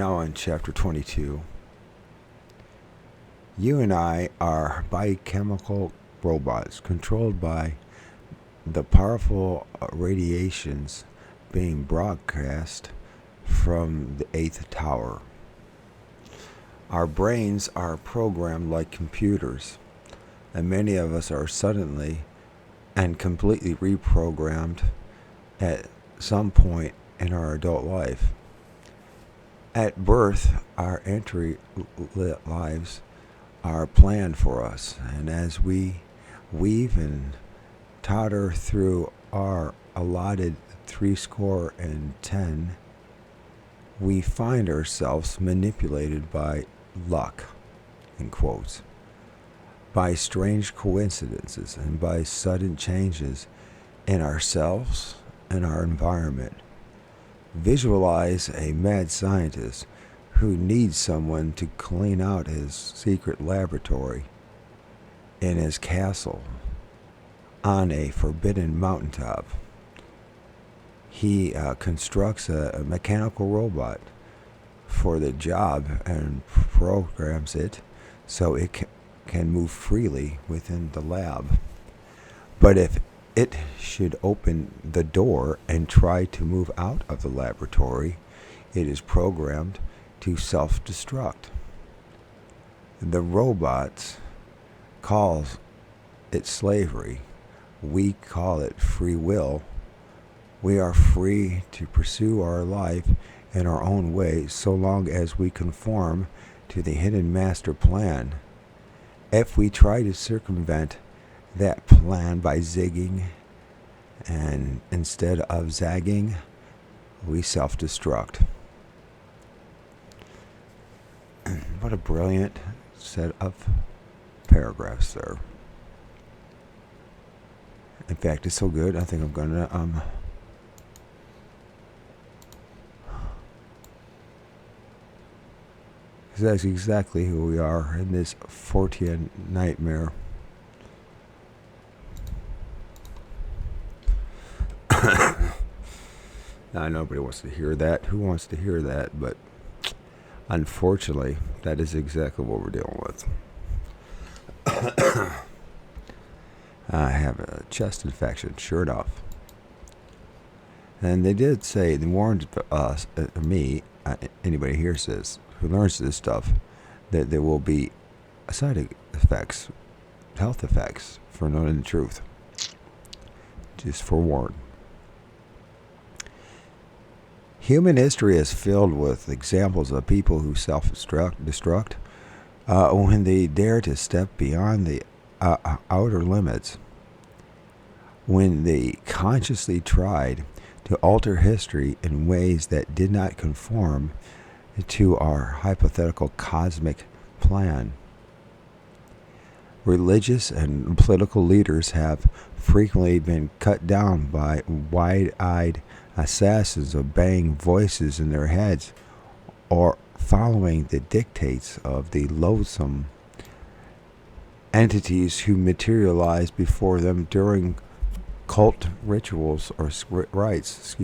now in chapter 22. You and I are biochemical robots controlled by the powerful radiations being broadcast from the 8th tower. Our brains are programmed like computers, and many of us are suddenly and completely reprogrammed at some point in our adult life. At birth, our entry lives are planned for us, and as we weave and totter through our allotted 70, we find ourselves manipulated by luck, in quotes, by strange coincidences, and by sudden changes in ourselves and our environment. Visualize a mad scientist who needs someone to clean out his secret laboratory in his castle on a forbidden mountaintop. He constructs a mechanical robot for the job and programs it so it can move freely within the lab. But if it should open the door and try to move out of the laboratory, it is programmed to self-destruct. The robots calls it slavery. We call it free will. We are free to pursue our life in our own way so long as we conform to the hidden master plan. If we try to circumvent that plan by zigging and instead of zagging, we self-destruct. What a brilliant set of paragraphs there. In fact, it's so good, I think I'm going to that's exactly who we are in this Fortean nightmare. Now, nobody wants to hear that. Who wants to hear that? But unfortunately, that is exactly what we're dealing with. I have a chest infection, sure enough. And they did say, they warned us, me, anybody hears this, who learns this stuff, that there will be side effects, health effects, for knowing the truth. Just forewarned. Human history is filled with examples of people who self-destruct when they dare to step beyond the outer limits. When they consciously tried to alter history in ways that did not conform to our hypothetical cosmic plan. Religious and political leaders have frequently been cut down by wide-eyed assassins obeying voices in their heads or following the dictates of the loathsome entities who materialize before them during cult rituals or rites.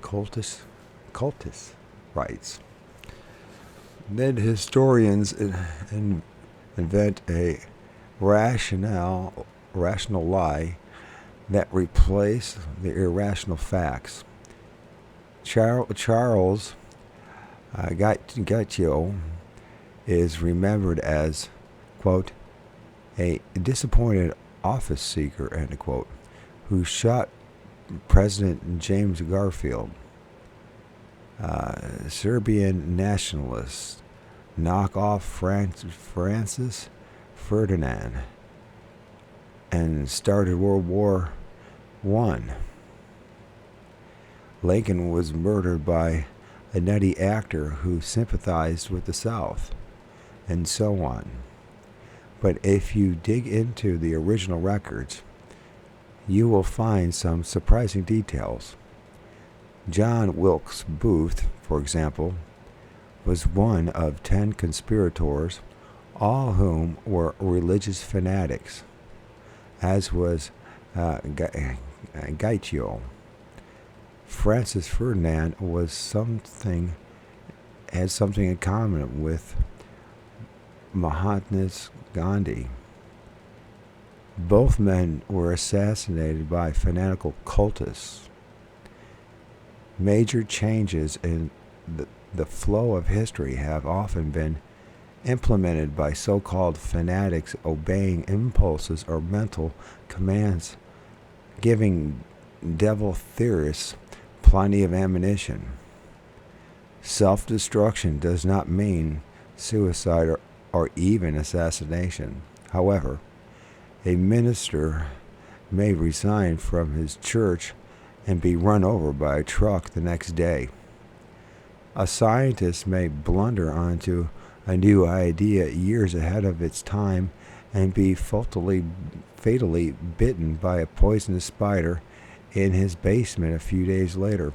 Cultist rites. Then historians invent a rational lie that replace the irrational facts. Charles Gautier is remembered as, quote, a disappointed office seeker, end quote, who shot President James Garfield. Serbian nationalists knock off Francis Ferdinand and started World War I. Lincoln was murdered by a nutty actor who sympathized with the South, and so on. But if you dig into the original records, you will find some surprising details. John Wilkes Booth, for example, was one of 10 conspirators, all whom were religious fanatics, as was Gautier. Francis Ferdinand was something had something in common with Mahatma Gandhi. Both men were assassinated by fanatical cultists. Major changes in the flow of history have often been implemented by so-called fanatics obeying impulses or mental commands, giving devil theorists plenty of ammunition. Self-destruction does not mean suicide or even assassination. However, a minister may resign from his church and be run over by a truck the next day. A scientist may blunder onto a new idea years ahead of its time and be fatally bitten by a poisonous spider in his basement a few days later.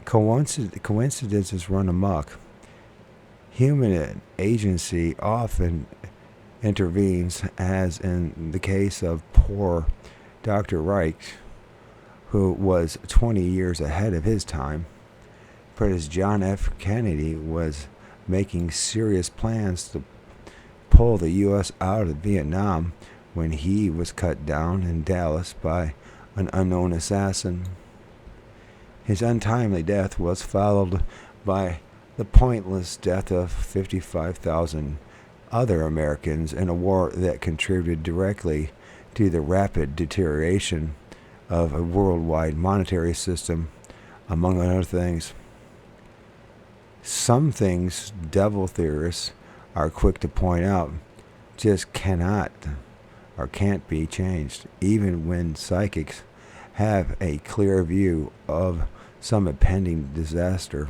Coincidences run amok. Human agency often intervenes, as in the case of poor Dr. Reich, who was 20 years ahead of his time, but as John F. Kennedy was making serious plans to pull the U.S. out of Vietnam when he was cut down in Dallas by an unknown assassin. His untimely death was followed by the pointless death of 55,000 other Americans in a war that contributed directly to the rapid deterioration of a worldwide monetary system, among other things. Some things devil theorists are quick to point out just cannot or can't be changed, even when psychics have a clear view of some impending disaster.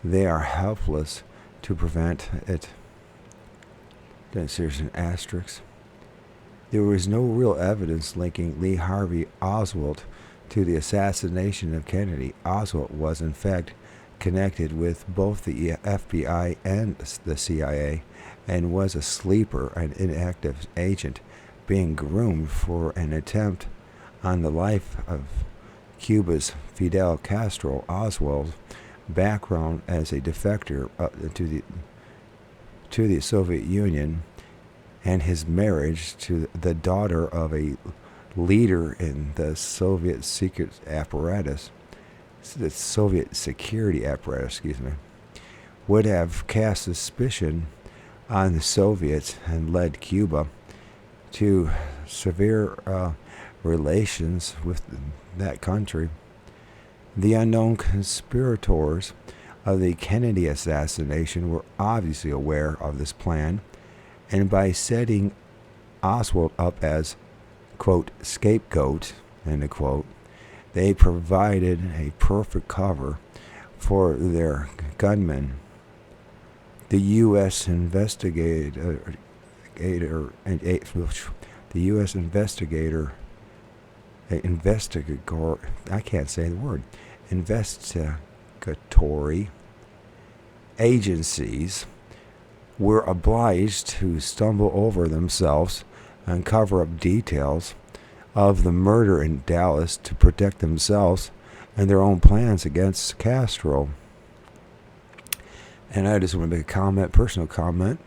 They are helpless to prevent it. Then there's an asterisk. There was no real evidence linking Lee Harvey Oswald to the assassination of Kennedy. Oswald was in fact connected with both the FBI and the CIA and was a sleeper, an inactive agent being groomed for an attempt on the life of Cuba's Fidel Castro. Oswald's background as a defector to the Soviet Union and his marriage to the daughter of a leader in the Soviet secret apparatus, the Soviet security apparatus, would have cast suspicion on the Soviets and led Cuba to severe relations with that country. The unknown conspirators of the Kennedy assassination were obviously aware of this plan, and by setting Oswald up as, quote, scapegoat, end quote, they provided a perfect cover for their gunmen. The U.S. investigator, I can't say the word, investigatory agencies were obliged to stumble over themselves and cover up details of the murder in Dallas to protect themselves and their own plans against Castro. And I just want to make a comment, personal comment.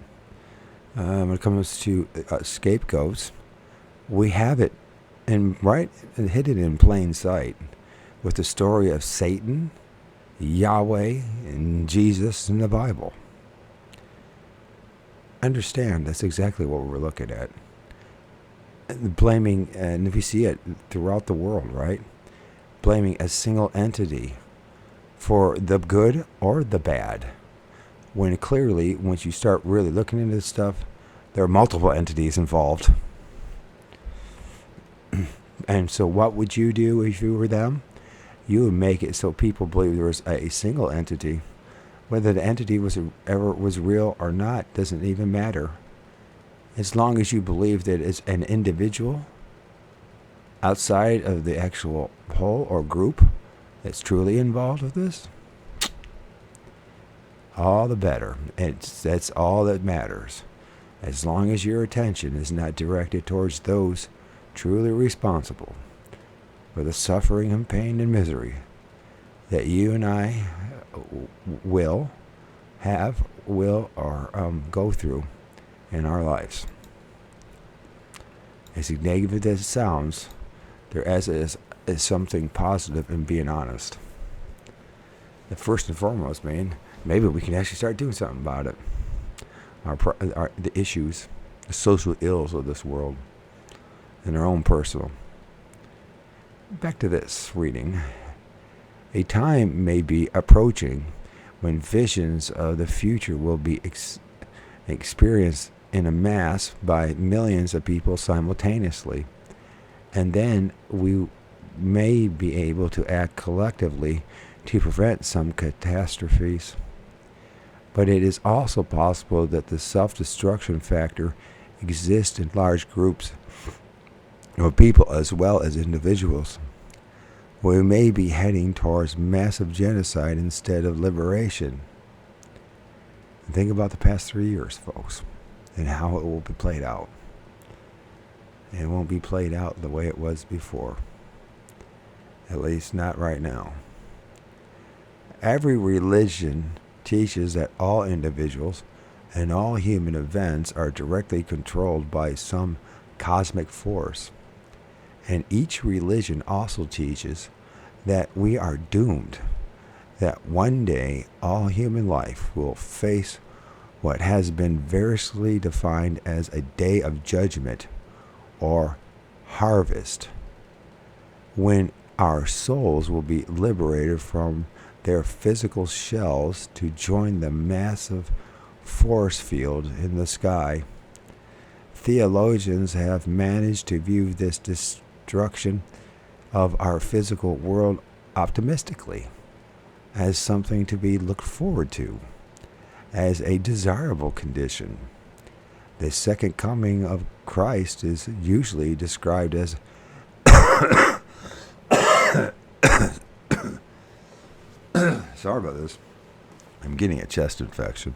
When it comes to scapegoats, we have it hidden in plain sight with the story of Satan, Yahweh, and Jesus in the Bible. Understand, that's exactly what we're looking at. Blaming, and if you see it throughout the world, right? Blaming a single entity for the good or the bad. When clearly, once you start really looking into this stuff, there are multiple entities involved. And so what would you do if you were them? You would make it so people believe there was a single entity. Whether the entity was real or not doesn't even matter. As long as you believe that it's an individual outside of the actual whole or group that's truly involved with this, all the better. That's all that matters. As long as your attention is not directed towards those truly responsible for the suffering and pain and misery that you and I will have, will, or go through in our lives. As negative as it sounds, there is something positive in being honest. The first and foremost, maybe we can actually start doing something about it. The issues, the social ills of this world, and our own personal. Back to this reading. A time may be approaching when visions of the future will be experienced in a mass by millions of people simultaneously. And then we may be able to act collectively to prevent some catastrophes. But it is also possible that the self-destruction factor exists in large groups of people as well as individuals. We may be heading towards massive genocide instead of liberation. Think about the past 3 years, folks, and how it will be played out. It won't be played out the way it was before. At least not right now. Every religion teaches that all individuals and all human events are directly controlled by some cosmic force. And each religion also teaches that we are doomed, that one day all human life will face what has been variously defined as a day of judgment or harvest, when our souls will be liberated from their physical shells to join the massive force field in the sky. Theologians have managed to view this destruction of our physical world optimistically, as something to be looked forward to, as a desirable condition. The second coming of Christ is usually described as sorry about this. I'm getting a chest infection.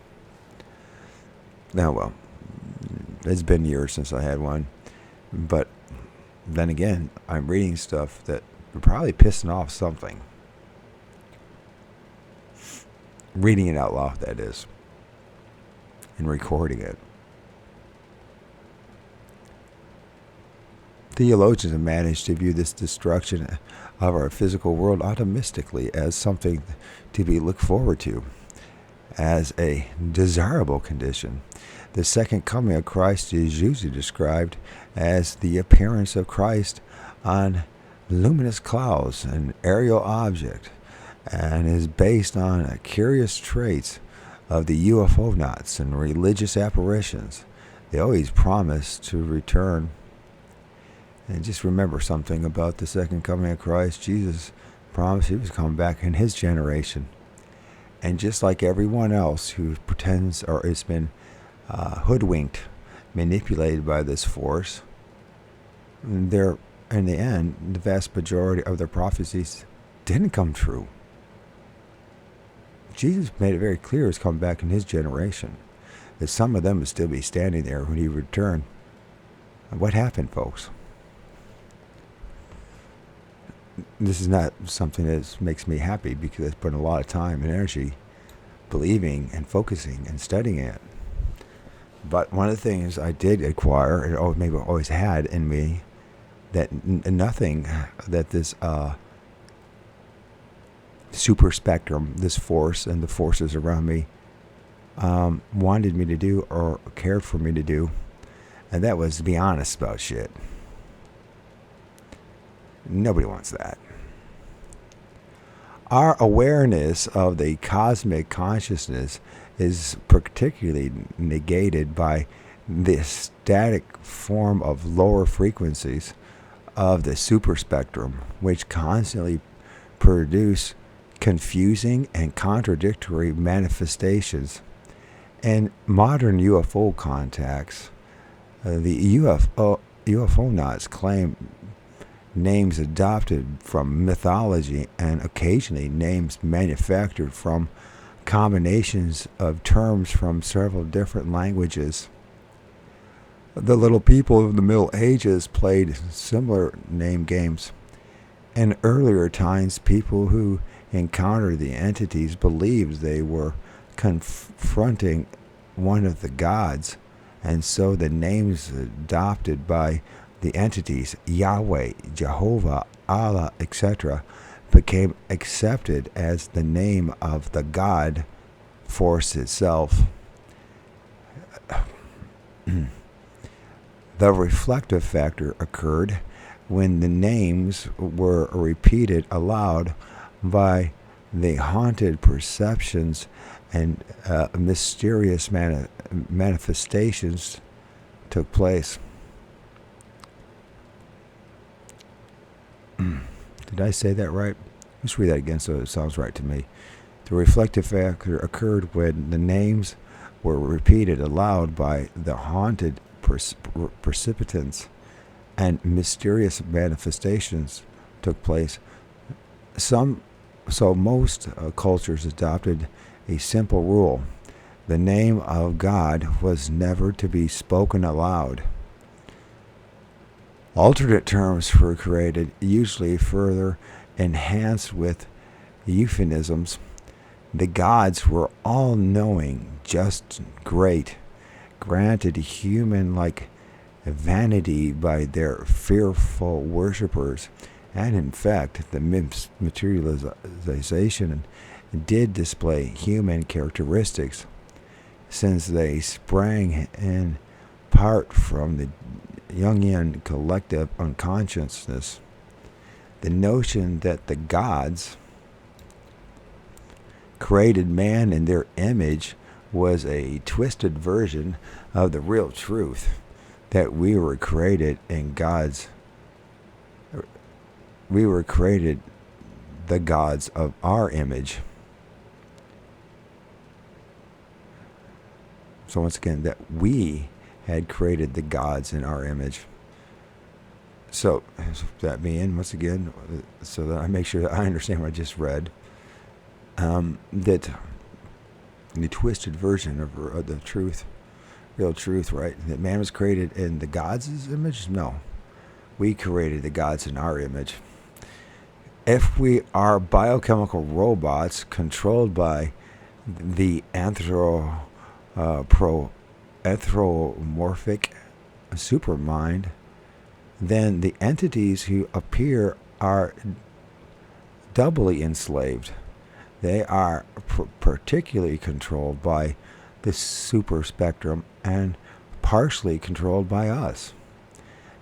Now, well, it's been years since I had one, but then again, I'm reading stuff that are probably pissing off something. Reading it out loud, that is, and recording it. Theologians have managed to view this destruction of our physical world optimistically as something to be looked forward to, as a desirable condition. The second coming of Christ is usually described as the appearance of Christ on luminous clouds, an aerial object, and is based on curious traits of the UFO knots and religious apparitions. They always promise to return. And just remember something about the second coming of Christ. Jesus promised he was coming back in his generation. And just like everyone else who pretends or has been hoodwinked, manipulated by this force, they're, in the end, the vast majority of their prophecies didn't come true. Jesus made it very clear he's coming back in his generation, that some of them would still be standing there when he returned. What happened, folks? This is not something that makes me happy, because I put a lot of time and energy believing and focusing and studying it. But one of the things I did acquire, and maybe always had in me, that nothing that this super spectrum, this force and the forces around me wanted me to do or cared for me to do, and that was to be honest about shit. Nobody wants that. Our awareness of the cosmic consciousness is particularly negated by the static form of lower frequencies of the super spectrum, which constantly produce confusing and contradictory manifestations. In modern UFO contacts, the UFO knots claim names adopted from mythology and occasionally names manufactured from combinations of terms from several different languages. The little people of the Middle Ages played similar name games. In earlier times, people who encountered the entities believed they were confronting one of the gods, and so the names adopted by the entities, Yahweh, Jehovah, Allah, etc., became accepted as the name of the God force itself. The reflective factor occurred when the names were repeated aloud by the haunted perceptions and mysterious manifestations took place. Did I say that right? Let's read that again so it sounds right to me. The reflective factor occurred when the names were repeated aloud by the haunted perceptions and mysterious manifestations took place. Most cultures adopted a simple rule. The name of God was never to be spoken aloud. Alternate terms were created, usually further enhanced with euphemisms. The gods were all-knowing, just great, granted human-like vanity by their fearful worshippers, and in fact, the materialization did display human characteristics, since they sprang in part from the Jungian collective unconsciousness. The notion that the gods created man in their image was a twisted version of the real truth that we were created in God's. We were created the gods of our image. So once again, that we had created the gods in our image. So that being, once again, so that I make sure that I understand what I just read, that the twisted version of the truth, real truth, right? That man was created in the gods' image? No. We created the gods in our image. If we are biochemical robots controlled by the anthropomorphic supermind, then the entities who appear are doubly enslaved. They are particularly controlled by the super spectrum and partially controlled by us.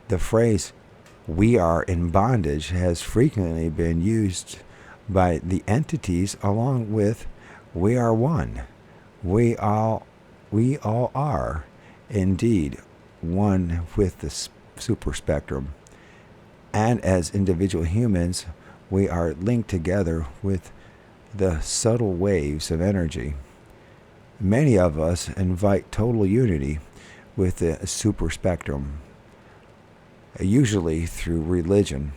The phrase, "we are in bondage," has frequently been used by the entities along with "we are one." We all are indeed one with the super spectrum. And as individual humans, we are linked together with the subtle waves of energy. Many of us invite total unity with the super spectrum, usually through religion.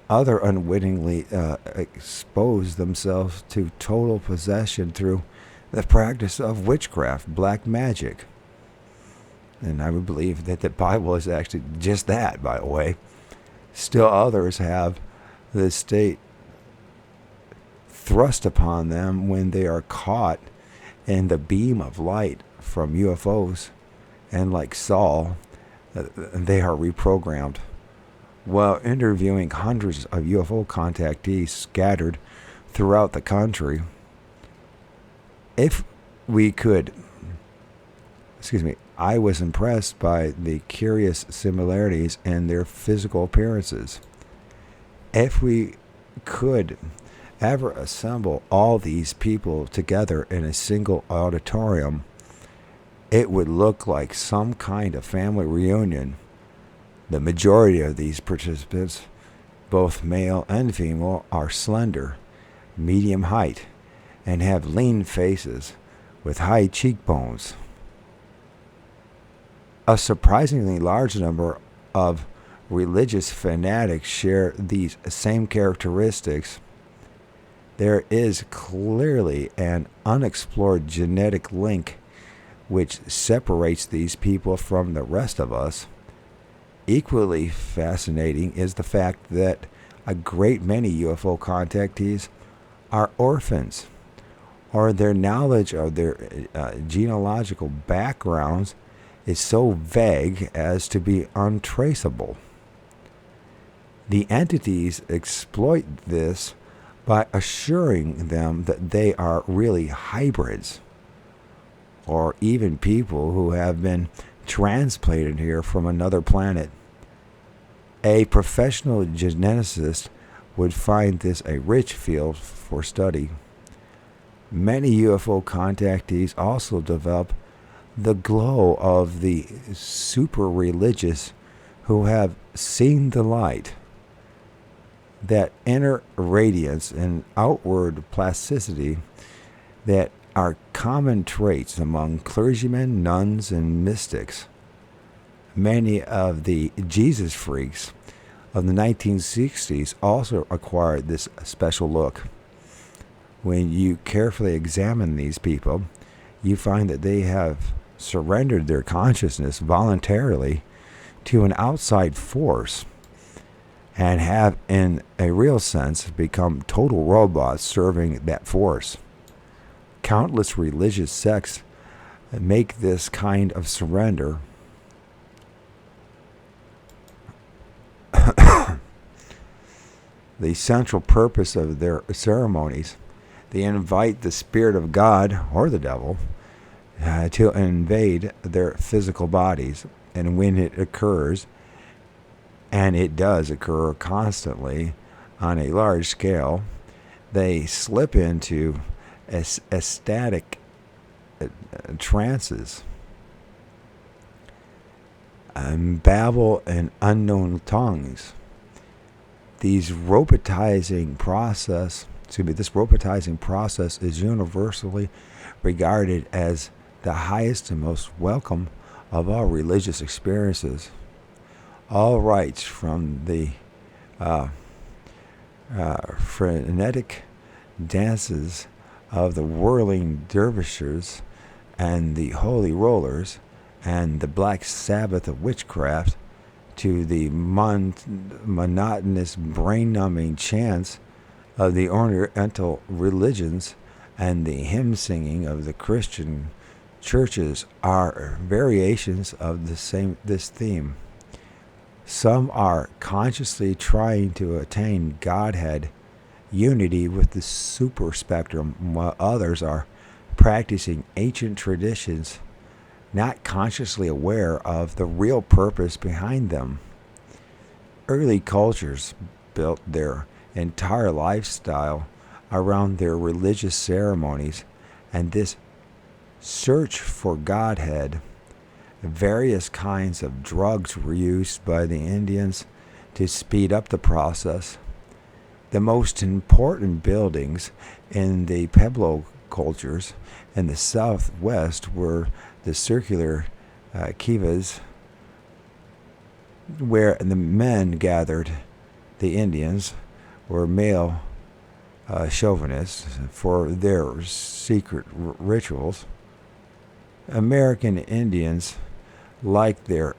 Others unwittingly expose themselves to total possession through the practice of witchcraft, black magic. And I would believe that the Bible is actually just that, by the way. Still others have the state thrust upon them when they are caught in the beam of light from UFOs, and like Saul, they are reprogrammed. While interviewing hundreds of UFO contactees scattered throughout the country, I was impressed by the curious similarities in their physical appearances. If we could ever assemble all these people together in a single auditorium, it would look like some kind of family reunion. The majority of these participants, both male and female, are slender, medium height, and have lean faces with high cheekbones. A surprisingly large number of religious fanatics share these same characteristics. There is clearly an unexplored genetic link which separates these people from the rest of us. Equally fascinating is the fact that a great many UFO contactees are orphans or their knowledge of their genealogical backgrounds is so vague as to be untraceable. The entities exploit this by assuring them that they are really hybrids, or even people who have been transplanted here from another planet. A professional geneticist would find this a rich field for study. Many UFO contactees also develop the glow of the super religious who have seen the light. That inner radiance and outward plasticity that are common traits among clergymen, nuns, and mystics. Many of the Jesus freaks of the 1960s also acquired this special look. When you carefully examine these people, you find that they have surrendered their consciousness voluntarily to an outside force and have, in a real sense, become total robots serving that force. Countless religious sects make this kind of surrender the central purpose of their ceremonies. They invite the spirit of God or the devil to invade their physical bodies. And when it occurs, and it does occur constantly on a large scale, they slip into ecstatic trances and babble in unknown tongues. This robotizing process is universally regarded as the highest and most welcome of all religious experiences. All rites from the frenetic dances of the whirling dervishes and the holy rollers and the black Sabbath of witchcraft to the monotonous brain-numbing chants of the Oriental religions and the hymn singing of the Christian churches are variations of this theme. Some are consciously trying to attain Godhead unity with the super spectrum, while others are practicing ancient traditions, not consciously aware of the real purpose behind them. Early cultures built their entire lifestyle around their religious ceremonies and this search for Godhead. Various kinds of drugs were used by the Indians to speed up the process. The most important buildings in the Pueblo cultures in the southwest were the circular kivas, where the men gathered. The Indians were male chauvinists for their secret rituals. American Indians, like their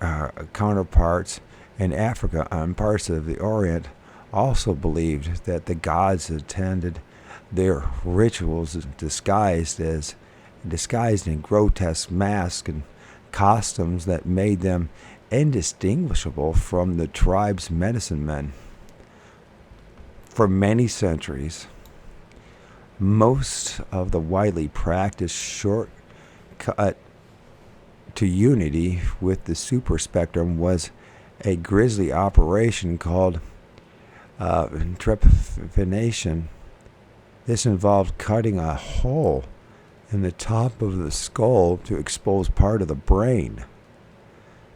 counterparts in Africa and parts of the Orient, also believed that the gods attended their rituals disguised in grotesque masks and costumes that made them indistinguishable from the tribe's medicine men. For many centuries, most of the widely practiced shortcut to unity with the super spectrum was a grisly operation called trepanation. This involved cutting a hole in the top of the skull to expose part of the brain.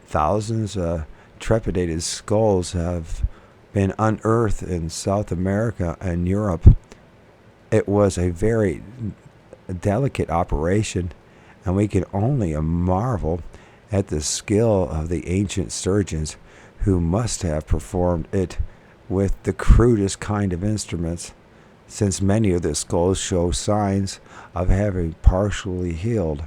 Thousands of trepidated skulls have been unearthed in South America and Europe. It was a very delicate operation, and we can only marvel at the skill of the ancient surgeons who must have performed it with the crudest kind of instruments, since many of the skulls show signs of having partially healed.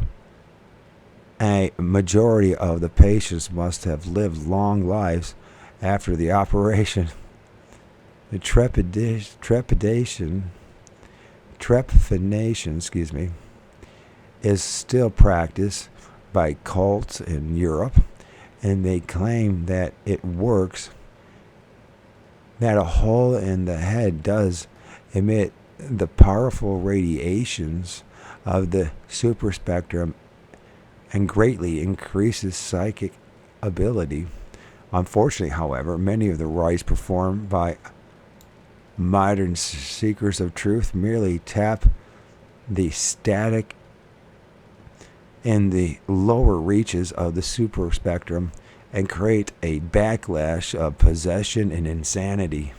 A majority of the patients must have lived long lives after the operation. The trepidation Trepanation, is still practiced by cults in Europe, and they claim that it works, that a hole in the head does emit the powerful radiations of the superspectrum and greatly increases psychic ability. Unfortunately, however, many of the rites performed by modern seekers of truth merely tap the static in the lower reaches of the superspectrum and create a backlash of possession and insanity.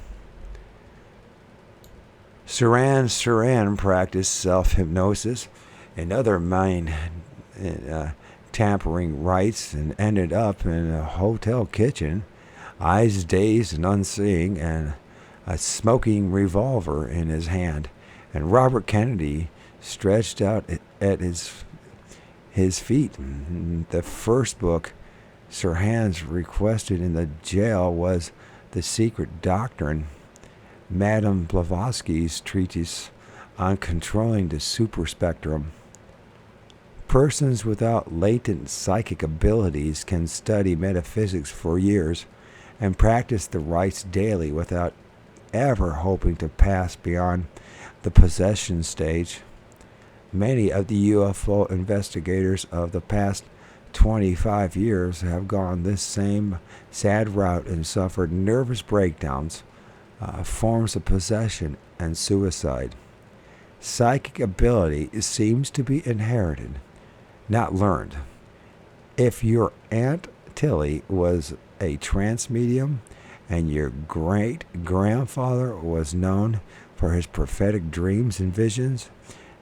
Saran practiced self-hypnosis and other mind tampering rites and ended up in a hotel kitchen, eyes dazed and unseeing, and a smoking revolver in his hand. And Robert Kennedy stretched out at his feet. The first book Sirhan's requested in the jail was The Secret Doctrine, Madame Blavatsky's treatise on controlling the superspectrum. Persons without latent psychic abilities can study metaphysics for years and practice the rites daily without ever hoping to pass beyond the possession stage. Many of the UFO investigators of the past 25 years have gone this same sad route and suffered nervous breakdowns, forms of possession, and suicide. Psychic ability seems to be inherited, not learned. If your Aunt Tilly was a trance medium and your great-grandfather was known for his prophetic dreams and visions,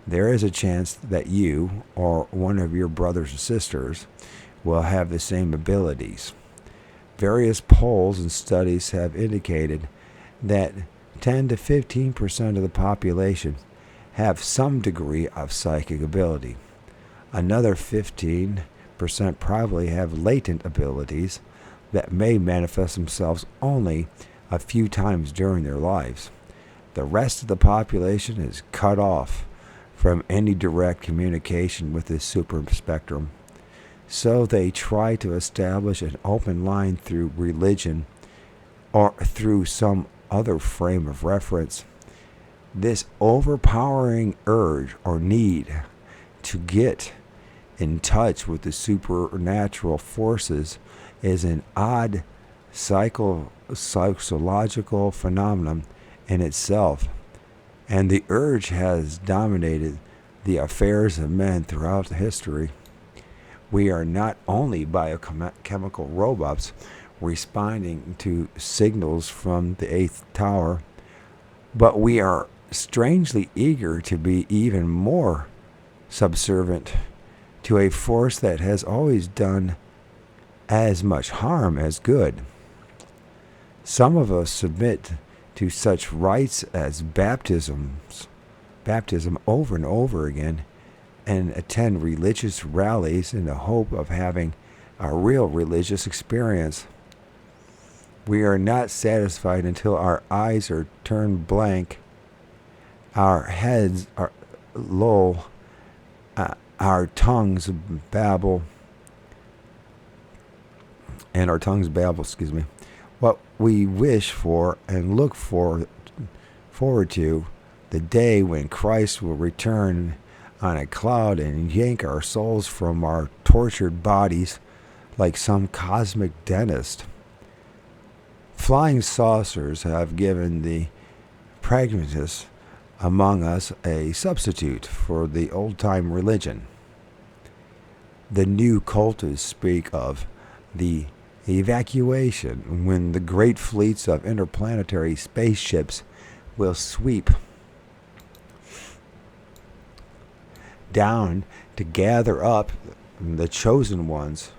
there is a chance that you or one of your brothers or sisters will have the same abilities. Various polls and studies have indicated that 10 to 15% of the population have some degree of psychic ability. Another 15% probably have latent abilities that may manifest themselves only a few times during their lives. The rest of the population is cut off from any direct communication with this super spectrum. So they try to establish an open line through religion or through some other frame of reference. This overpowering urge or need to get in touch with the supernatural forces is an odd psychological phenomenon in itself, and the urge has dominated the affairs of men throughout history. We are not only biochemical robots responding to signals from the eighth tower, but we are strangely eager to be even more subservient to a force that has always done as much harm as good. Some of us submit to such rites as baptism over and over again, and attend religious rallies in the hope of having a real religious experience. We are not satisfied until our eyes are turned blank, our heads are low, our tongues babble, what we wish for and look forward to, the day when Christ will return on a cloud and yank our souls from our tortured bodies like some cosmic dentist. Flying saucers have given the pragmatists among us a substitute for the old-time religion. The new cultists speak of the evacuation when the great fleets of interplanetary spaceships will sweep down to gather up the chosen ones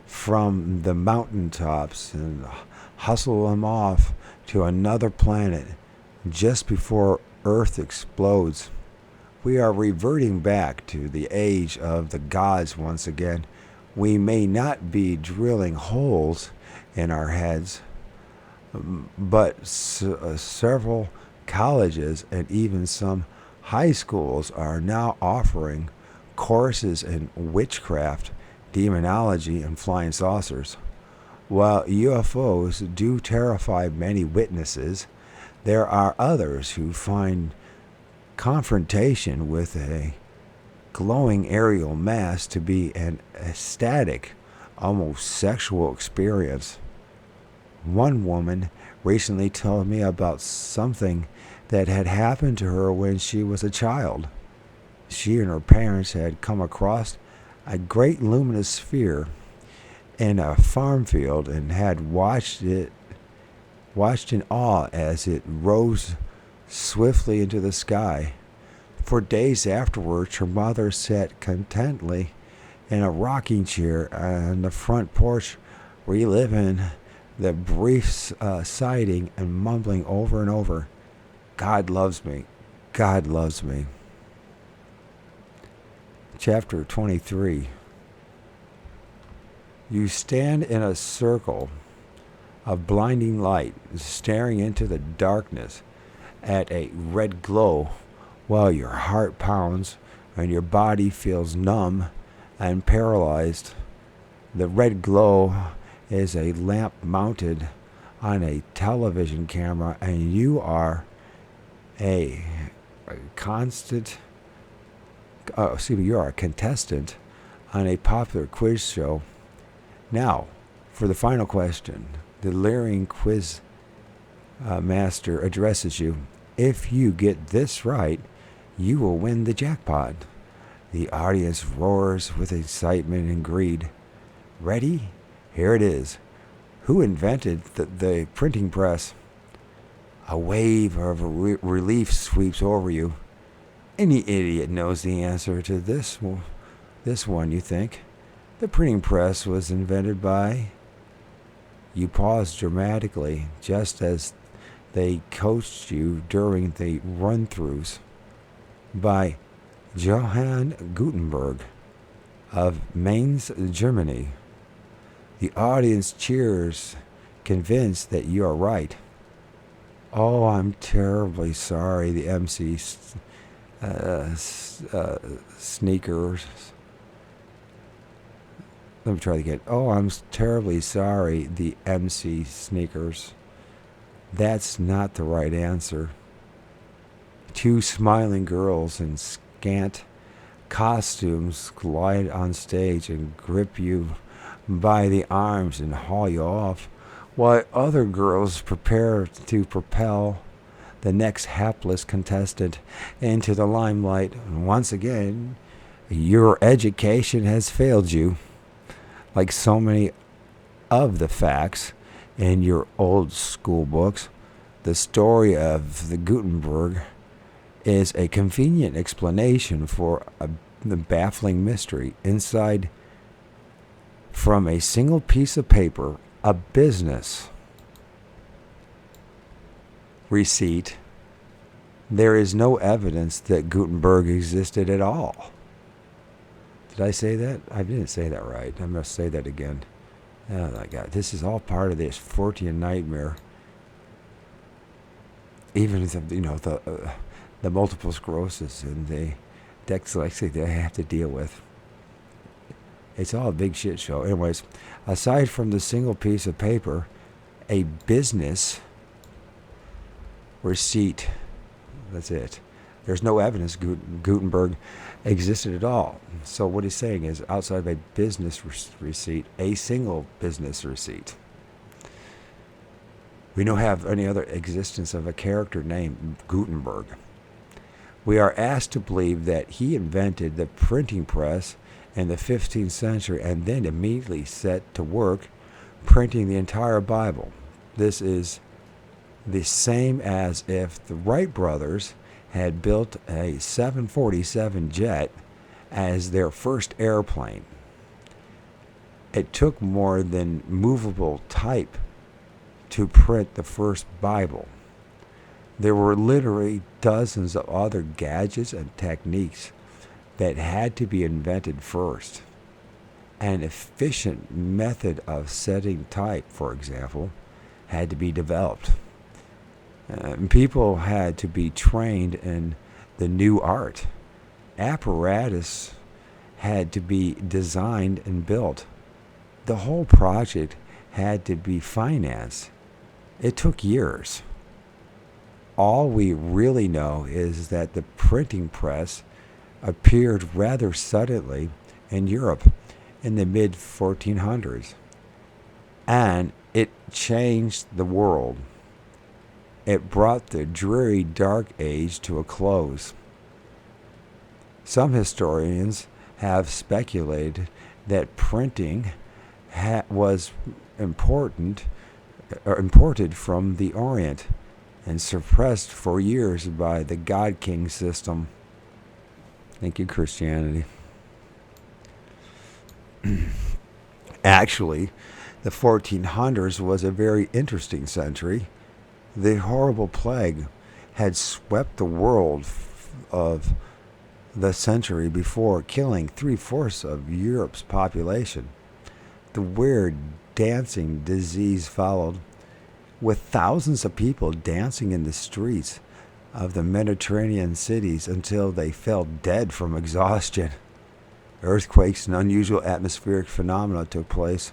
from the mountaintops and hustle them off to another planet just before Earth explodes. We are reverting back to the age of the gods once again. We may not be drilling holes in our heads, but several colleges and even some High schools are now offering courses in witchcraft, demonology, and flying saucers. While UFOs do terrify many witnesses, there are others who find confrontation with a glowing aerial mass to be an ecstatic, almost sexual experience. One woman recently told me about something that had happened to her when she was a child. She and her parents had come across a great luminous sphere in a farm field and had watched in awe as it rose swiftly into the sky. For days afterwards, her mother sat contentedly in a rocking chair on the front porch, reliving the brief sighting and mumbling over and over, "God loves me. God loves me." Chapter 23. You stand in a circle of blinding light, staring into the darkness at a red glow while your heart pounds and your body feels numb and paralyzed. The red glow is a lamp mounted on a television camera, and you are a contestant on a popular quiz show. Now, for the final question, the leering quiz master addresses you. If you get this right, you will win the jackpot. The audience roars with excitement and greed. Ready? Here it is. Who invented the printing press? A wave of relief sweeps over you. Any idiot knows the answer to this one, you think. The printing press was invented by... You pause dramatically, just as they coached you during the run-throughs, by Johann Gutenberg of Mainz, Germany. The audience cheers, convinced that you are right. Oh, I'm terribly sorry, the MC sneakers. Let me try that again. Oh, I'm terribly sorry, the MC sneakers. That's not the right answer. Two smiling girls in scant costumes glide on stage and grip you by the arms and haul you off, while other girls prepare to propel the next hapless contestant into the limelight. And once again, your education has failed you. Like so many of the facts in your old school books, the story of the Gutenberg is a convenient explanation for the baffling mystery. Inside, from a single piece of paper, a business receipt, there is no evidence that Gutenberg existed at all. Did I say that? I didn't say that right. I must say that again. Oh my God, this is all part of this Fortean nightmare. Even the multiple sclerosis and the dyslexia they have to deal with. It's all a big shit show. Anyways, aside from the single piece of paper, a business receipt. That's it. There's no evidence Gutenberg existed at all. So what he's saying is, outside of a business receipt, a single business receipt, we don't have any other existence of a character named Gutenberg. We are asked to believe that he invented the printing press in the 15th century and then immediately set to work printing the entire Bible. This is the same as if the Wright brothers had built a 747 jet as their first airplane. It took more than movable type to print the first Bible. There were literally dozens of other gadgets and techniques that had to be invented first. An efficient method of setting type, for example, had to be developed. People had to be trained in the new art. Apparatus had to be designed and built. The whole project had to be financed. It took years. All we really know is that the printing press appeared rather suddenly in Europe in the mid 1400s, and it changed the world. It brought the dreary Dark Age to a close. Some historians have speculated that printing was imported from the Orient and suppressed for years by the God King system. Thank you, Christianity. Actually, the 1400s was a very interesting century. The horrible plague had swept the world of the century before, killing 3/4 of Europe's population. The weird dancing disease followed, with thousands of people dancing in the streets of the Mediterranean cities until they fell dead from exhaustion. Earthquakes and unusual atmospheric phenomena took place.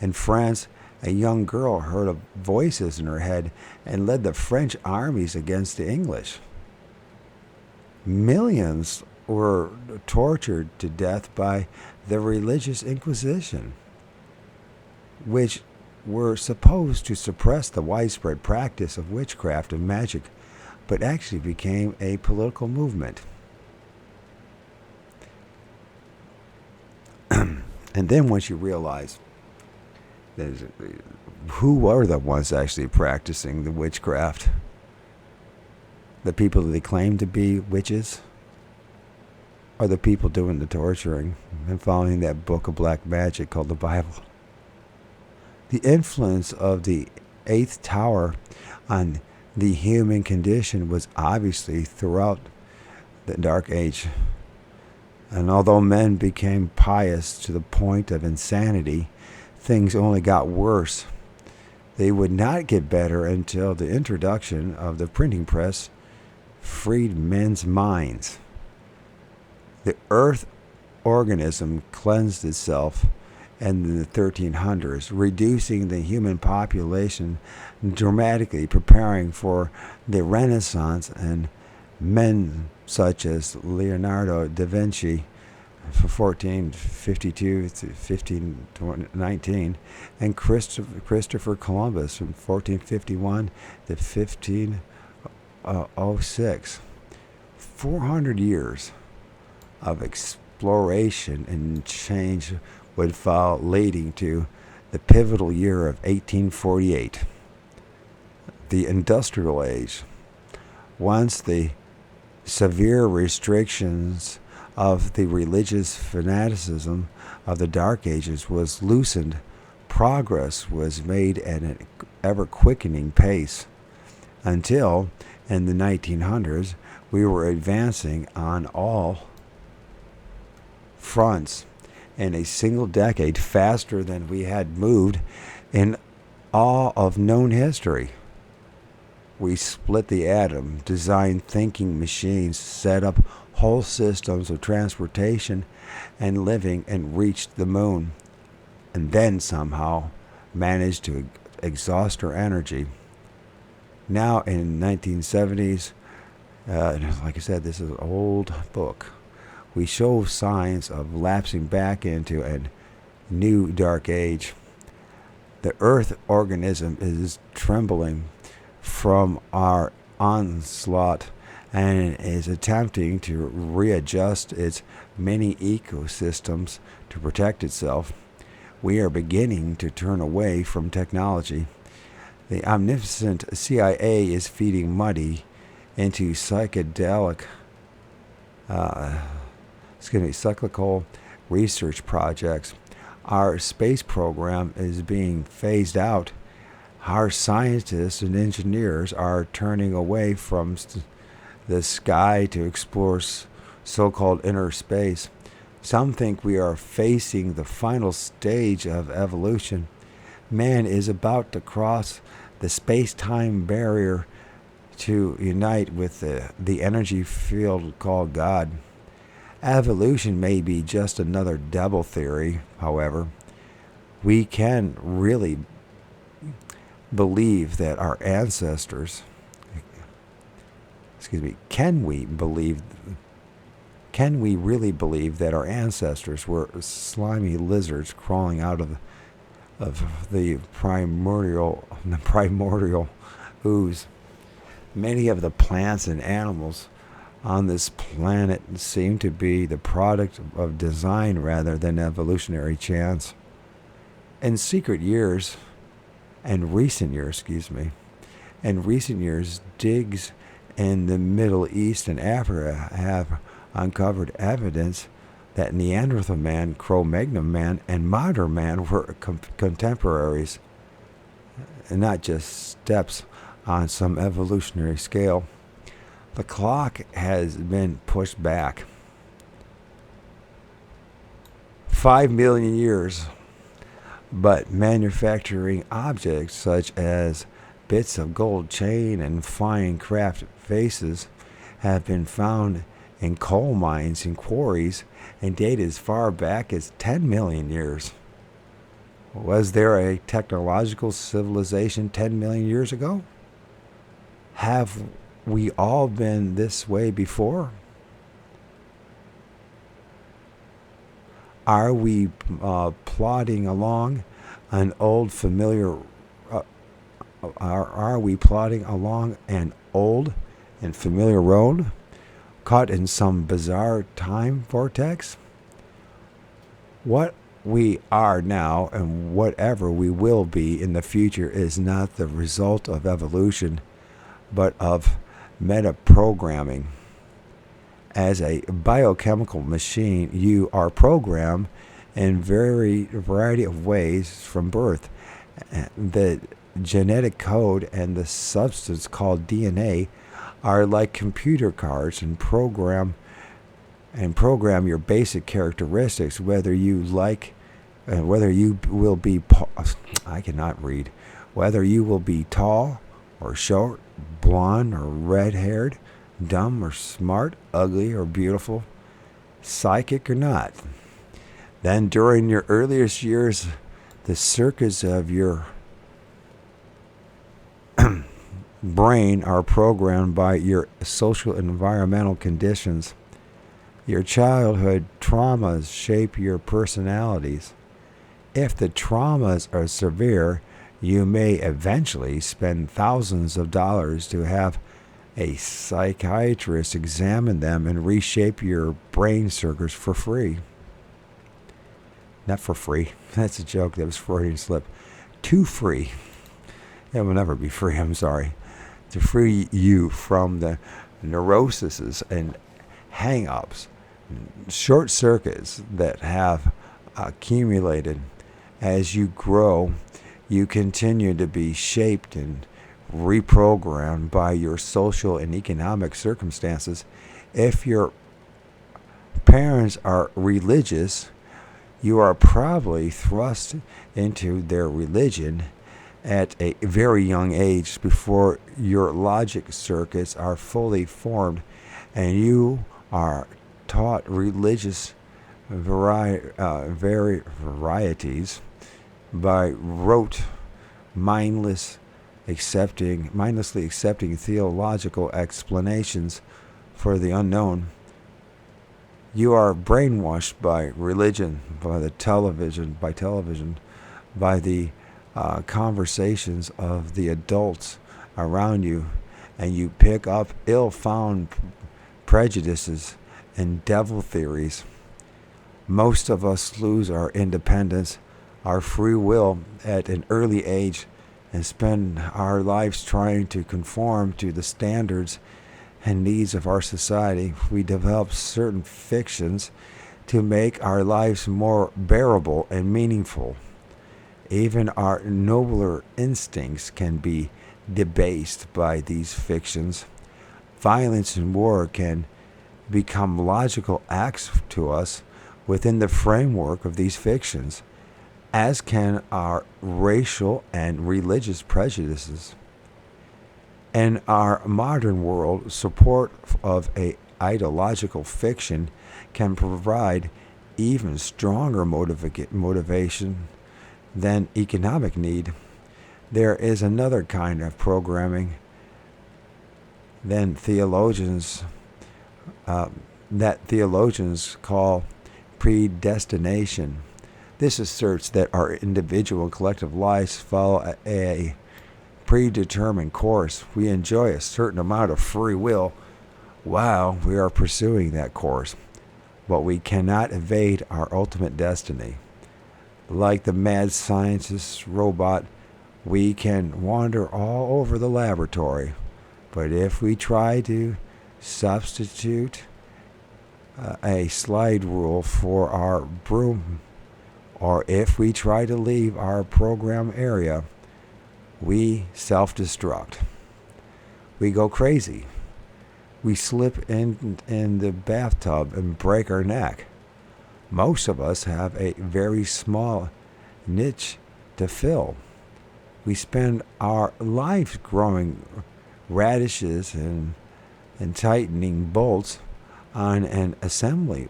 In France, a young girl heard of voices in her head and led the French armies against the English. Millions were tortured to death by the religious Inquisition, which were supposed to suppress the widespread practice of witchcraft and magic, but actually became a political movement. And then once you realize who were the ones actually practicing the witchcraft, the people that they claimed to be witches, or the people doing the torturing and following that book of black magic called the Bible. The influence of the Eighth Tower on the human condition was obviously throughout the Dark Age. And although men became pious to the point of insanity, things only got worse. They would not get better until the introduction of the printing press freed men's minds. The earth organism cleansed itself in the 1300s, reducing the human population dramatically, preparing for the Renaissance and men such as Leonardo da Vinci from 1452 to 1519, and Christopher Columbus from 1451 to 1506. 400 years of exploration and change would follow, leading to the pivotal year of 1848, the Industrial Age. Once the severe restrictions of the religious fanaticism of the Dark Ages was loosened, progress was made at an ever-quickening pace, until in the 1900s we were advancing on all fronts in a single decade faster than we had moved in all of known history. We split the atom, designed thinking machines, set up whole systems of transportation and living, and reached the moon, and then somehow managed to exhaust our energy. Now in 1970s, like I said, this is an old book. We show signs of lapsing back into a new dark age. The Earth organism is trembling from our onslaught and is attempting to readjust its many ecosystems to protect itself. We are beginning to turn away from technology. The omnipotent CIA is feeding money into cyclical research projects. Our space program is being phased out. Our scientists and engineers are turning away from the sky to explore so-called inner space. Some think we are facing the final stage of evolution. Man is about to cross the space-time barrier to unite with the energy field called God. Evolution may be just another devil theory, however. We can really believe that our ancestors, can we really believe that our ancestors were slimy lizards crawling out of the primordial ooze? Many of the plants and animals on this planet seem to be the product of design rather than evolutionary chance. In recent years, digs in the Middle East and Africa have uncovered evidence that Neanderthal man, Cro-Magnon man, and modern man were contemporaries, and not just steps on some evolutionary scale. The clock has been pushed back 5 million years, but manufacturing objects such as bits of gold chain and fine craft vases have been found in coal mines and quarries and dated as far back as 10 million years. Was there a technological civilization 10 million years ago? Have we all been this way before? Are we plodding along an old familiar? Are we plodding along an old and familiar road, caught in some bizarre time vortex? What we are now and whatever we will be in the future is not the result of evolution, but of metaprogramming. As a biochemical machine, you are programmed in variety of ways from birth. The genetic code and the substance called DNA are like computer cards and program your basic characteristics, whether you will be whether you will be tall or short, blonde or red-haired, dumb or smart, ugly or beautiful, psychic or not. Then during your earliest years, the circuits of your brain are programmed by your social and environmental conditions. Your childhood traumas shape your personalities. If the traumas are severe, you may eventually spend thousands of dollars to have a psychiatrist examine them and reshape your brain circuits for free. Not for free. That's a joke. That was Freudian slip. To free. It will never be free. I'm sorry. To free you from the neuroses and hang-ups, short circuits that have accumulated. As you grow, you continue to be shaped and reprogrammed by your social and economic circumstances. If your parents are religious, you are probably thrust into their religion at a very young age before your logic circuits are fully formed, and you are taught religious varieties by rote, mindlessly accepting theological explanations for the unknown. You are brainwashed by religion, by television, by the conversations of the adults around you, and you pick up ill-found prejudices and devil theories. Most of us lose our independence, our free will at an early age, and spend our lives trying to conform to the standards and needs of our society. We develop certain fictions to make our lives more bearable and meaningful. Even our nobler instincts can be debased by these fictions. Violence and war can become logical acts to us within the framework of these fictions, as can our racial and religious prejudices. In our modern world, support of a ideological fiction can provide even stronger motivation than economic need. There is another kind of programming than that theologians call predestination. This asserts that our individual and collective lives follow a predetermined course. We enjoy a certain amount of free will while we are pursuing that course, but we cannot evade our ultimate destiny. Like the mad scientist robot, we can wander all over the laboratory, but if we try to substitute a slide rule for our broom, or if we try to leave our program area, we self-destruct. We go crazy. We slip in the bathtub and break our neck. Most of us have a very small niche to fill. We spend our lives growing radishes and tightening bolts on an assembly.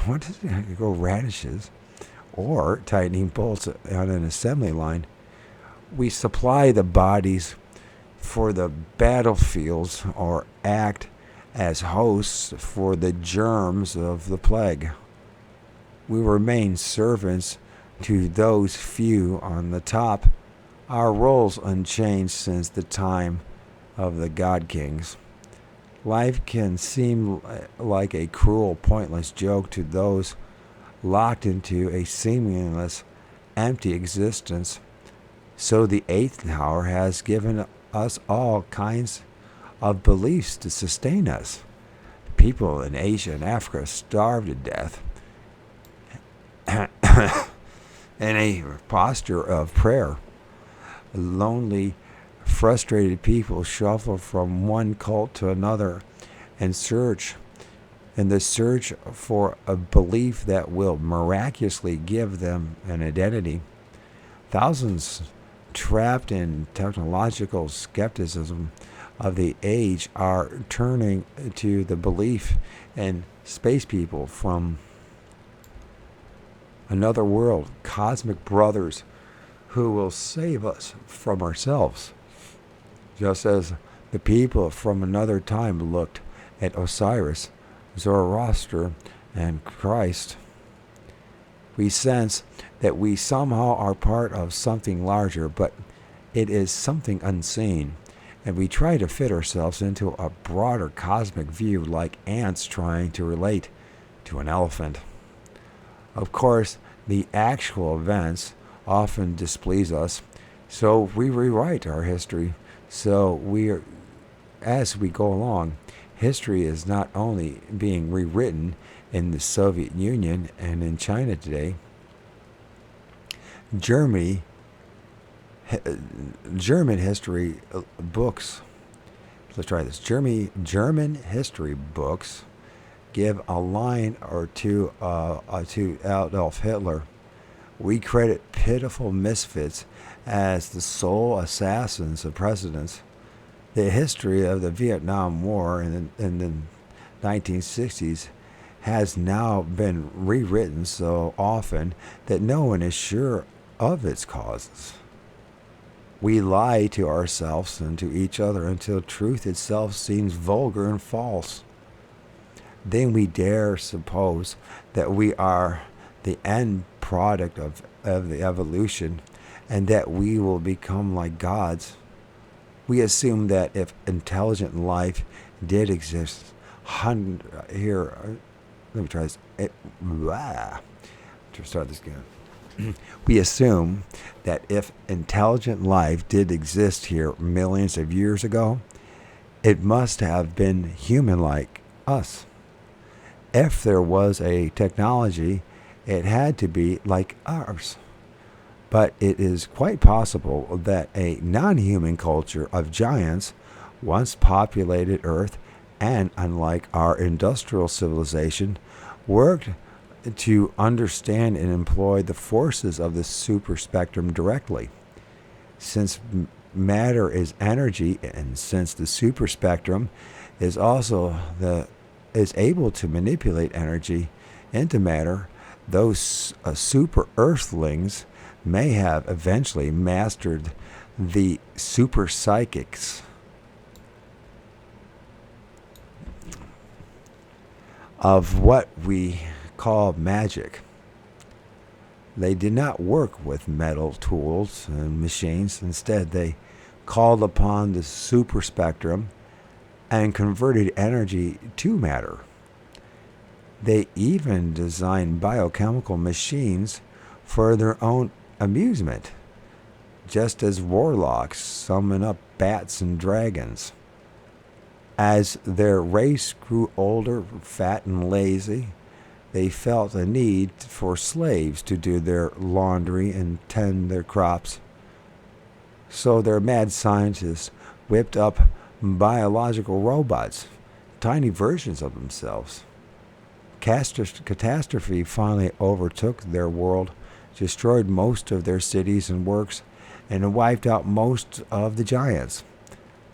What does it go radishes? Or tightening bolts on an assembly line. We supply the bodies for the battlefields or act as hosts for the germs of the plague. We remain servants to those few on the top, our roles unchanged since the time of the God Kings. Life can seem like a cruel, pointless joke to those locked into a seamless, empty existence. So the eighth hour has given us all kinds of beliefs to sustain us. People in Asia and Africa starve to death in a posture of prayer. Lonely, frustrated people shuffle from one cult to another in the search for a belief that will miraculously give them an identity. Thousands trapped in technological skepticism of the age are turning to the belief in space people from another world, cosmic brothers who will save us from ourselves, just as the people from another time looked at Osiris, Zoroaster, and Christ. We sense that we somehow are part of something larger, but it is something unseen, and we try to fit ourselves into a broader cosmic view like ants trying to relate to an elephant. Of course, the actual events often displease us, so we rewrite our history. As we go along, history is not only being rewritten in the Soviet Union and in China today. German history books. Let's try this. German history books give a line or two to Adolf Hitler. We credit pitiful misfits as the sole assassins of presidents. The history of the Vietnam War in the 1960s has now been rewritten so often that no one is sure of its causes. We lie to ourselves and to each other until truth itself seems vulgar and false. Then we dare suppose that we are the end product of the evolution and that we will become like gods. We assume that if intelligent life did exist, We assume that if intelligent life did exist here millions of years ago, it must have been human like us. If there was a technology, it had to be like ours. But it is quite possible that a non-human culture of giants once populated Earth and, unlike our industrial civilization, worked to understand and employ the forces of the super spectrum directly. Since matter is energy, and since the super spectrum is is able to manipulate energy into matter, those super earthlings may have eventually mastered the super psychics of what we call magic. They did not work with metal tools and machines. Instead, they called upon the super spectrum and converted energy to matter. They even designed biochemical machines for their own amusement, just as warlocks summon up bats and dragons. As their race grew older, fat, and lazy, they felt a need for slaves to do their laundry and tend their crops. So their mad scientists whipped up biological robots, tiny versions of themselves. Catastrophe finally overtook their world, destroyed most of their cities and works, and wiped out most of the giants.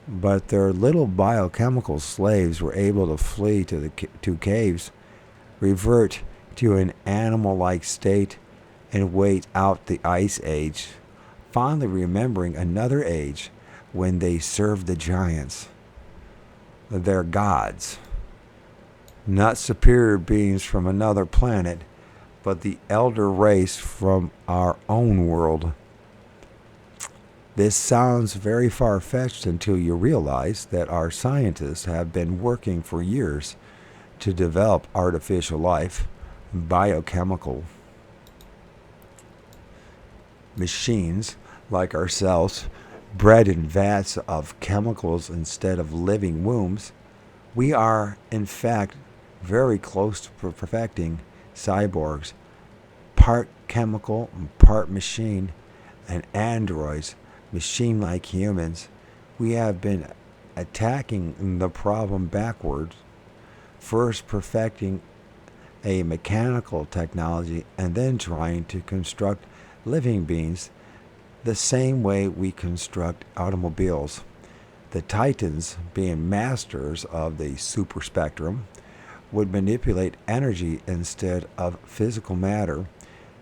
But their little biochemical slaves were able to flee to the two caves, revert to an animal-like state, and wait out the ice age, fondly remembering another age when they served the giants, their gods. Not superior beings from another planet, but the elder race from our own world. This sounds very far-fetched until you realize that our scientists have been working for years to develop artificial life, biochemical machines like ourselves, bred in vats of chemicals instead of living wombs. We are, in fact, very close to perfecting cyborgs, part chemical and part machine, and androids, machine-like humans. We have been attacking the problem backwards, first perfecting a mechanical technology and then trying to construct living beings the same way we construct automobiles. The Titans, being masters of the super spectrum, would manipulate energy instead of physical matter.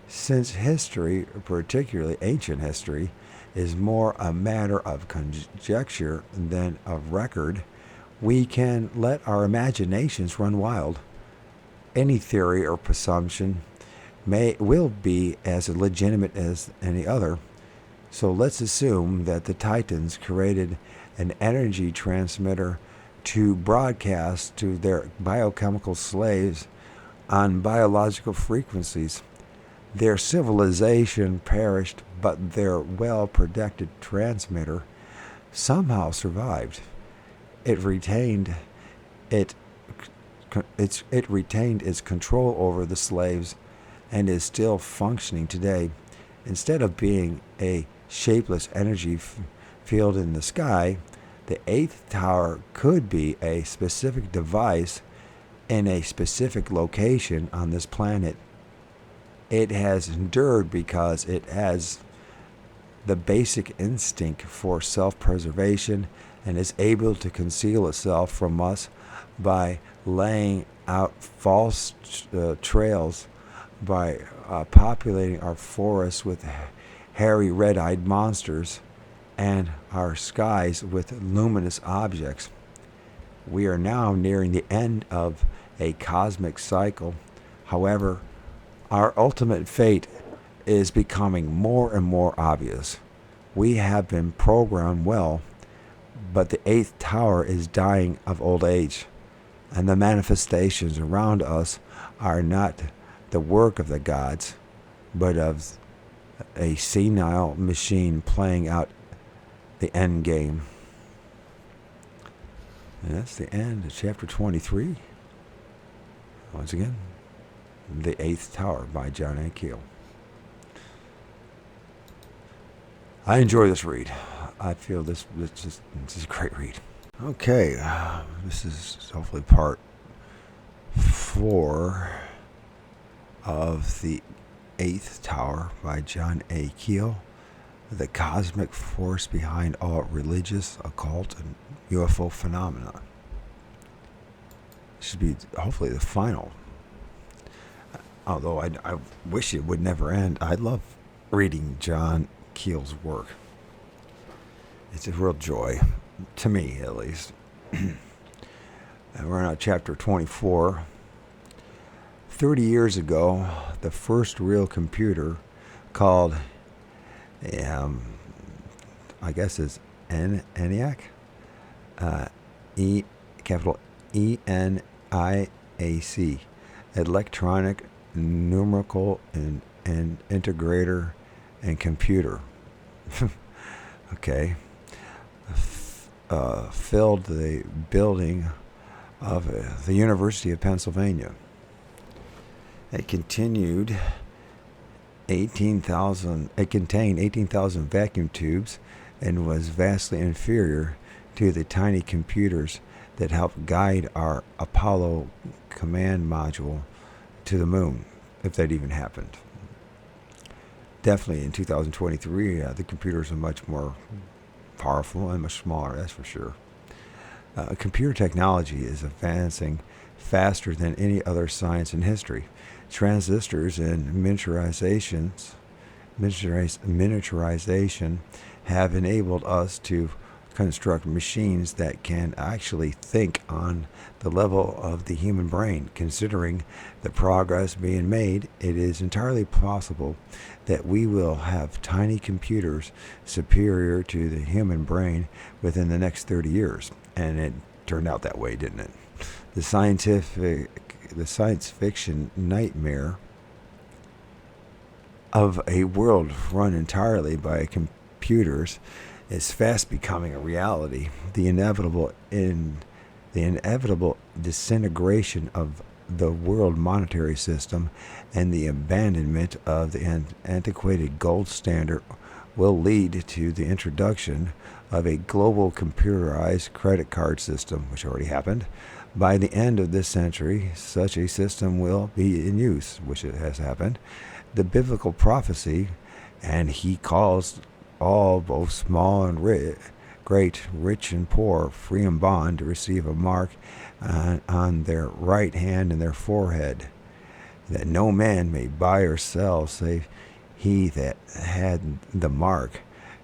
Since history, particularly ancient history, is more a matter of conjecture than of record, we can let our imaginations run wild. Any theory or presumption will be as legitimate as any other. So let's assume that the Titans created an energy transmitter to broadcast to their biochemical slaves on biological frequencies. Their civilization perished, but their well-protected transmitter somehow survived. It retained its control over the slaves and is still functioning today. Instead of being a shapeless energy field in the sky, the eighth tower could be a specific device in a specific location on this planet. It has endured because it has the basic instinct for self-preservation and is able to conceal itself from us by laying out false trails, by populating our forests with hairy red-eyed monsters and our skies with luminous objects. We are now nearing the end of a cosmic cycle. However, our ultimate fate is becoming more and more obvious. We have been programmed well, but the eighth tower is dying of old age, and the manifestations around us are not the work of the gods, but of a senile machine playing out the end game. And that's the end of chapter 23. Once again, The Eighth Tower by John Keel. I enjoy this read. I feel this is a great read. Okay, this is hopefully part 4 of The Eighth Tower by John A. Keel. the cosmic force behind all religious, occult, and UFO phenomena. Should be hopefully the final. Although I wish it would never end. I love reading John Keel's work. It's a real joy, to me at least. And we're on chapter 24. 30 years ago, the first real computer called, I guess it's ENIAC, capital ENIAC, electronic numerical and integrator and computer. Okay. Filled the building of the University of Pennsylvania. It contained 18,000 vacuum tubes and was vastly inferior to the tiny computers that helped guide our Apollo command module to the moon, if that even happened. Definitely in 2023, the computers are much more powerful and much smaller, that's for sure. Computer technology is advancing faster than any other science in history. Transistors and miniaturization have enabled us to construct machines that can actually think on the level of the human brain. Considering the progress being made, it is entirely possible that we will have tiny computers superior to the human brain within the next 30 years. And it turned out that way, didn't it? The science fiction nightmare of a world run entirely by computers is fast becoming a reality. The inevitable disintegration of the world monetary system and the abandonment of the antiquated gold standard will lead to the introduction of a global computerized credit card system, which already happened. By the end of this century, such a system will be in use, which it has happened. The biblical prophecy, and he calls all, both small and great, rich and poor, free and bond, to receive a mark on their right hand and their forehead, that no man may buy or sell save he that had the mark,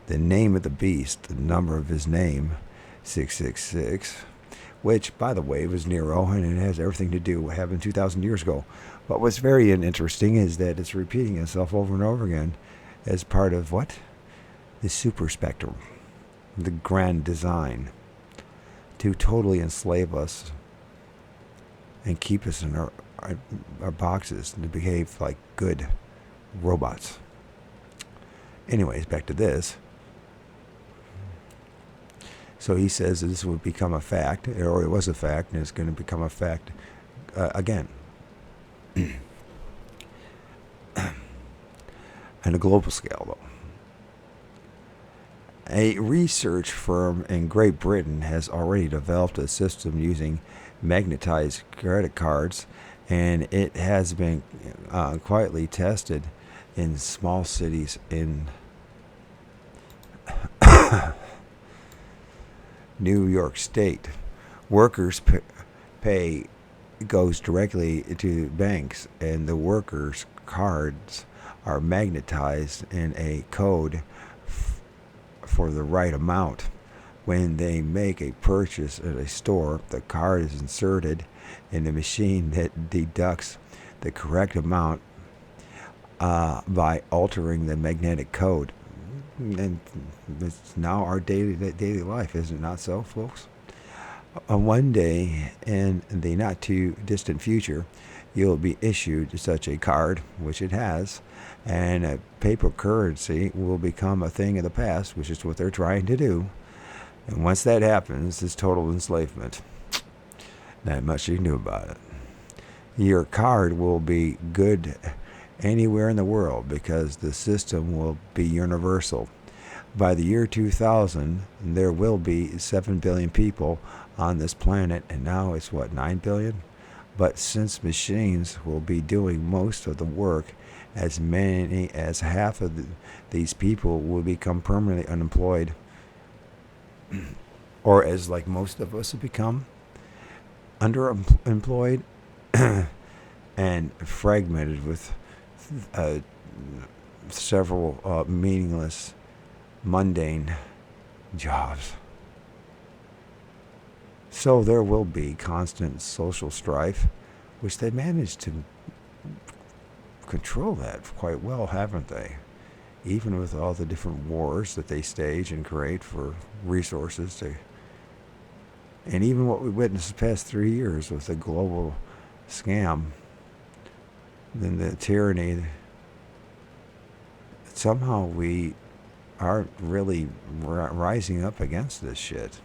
the name of the beast, the number of his name, 666, which, by the way, was Nero, and it has everything to do with what happened 2,000 years ago. But what's very interesting is that it's repeating itself over and over again as part of what? The super spectrum, the grand design, to totally enslave us and keep us in our boxes and to behave like good robots. Anyways, back to this. So he says that this would become a fact, or it was a fact, and it's going to become a fact again. On a global scale, though. A research firm in Great Britain has already developed a system using magnetized credit cards, and it has been quietly tested in small cities in New York State. Workers' pay goes directly to banks, and the workers' cards are magnetized in a code for the right amount. When they make a purchase at a store, the card is inserted in a machine that deducts the correct amount by altering the magnetic code. And it's now our daily life, is it not so, folks? One day in the not too distant future, you'll be issued such a card, which it has, and a paper currency will become a thing of the past, which is what they're trying to do. And once that happens, it's total enslavement. Not much you can do about it. Your card will be good anywhere in the world because the system will be universal. By the year 2000, there will be 7 billion people on this planet, and now it's 9 billion? But since machines will be doing most of the work, as many as half of these people will become permanently unemployed, or as like most of us have become underemployed and fragmented with several meaningless, mundane jobs. So there will be constant social strife, which they managed to control that quite well, haven't they? Even with all the different wars that they stage and create for resources to, and even what we witnessed the past 3 years with the global scam, then the tyranny. Somehow we aren't really rising up against this shit.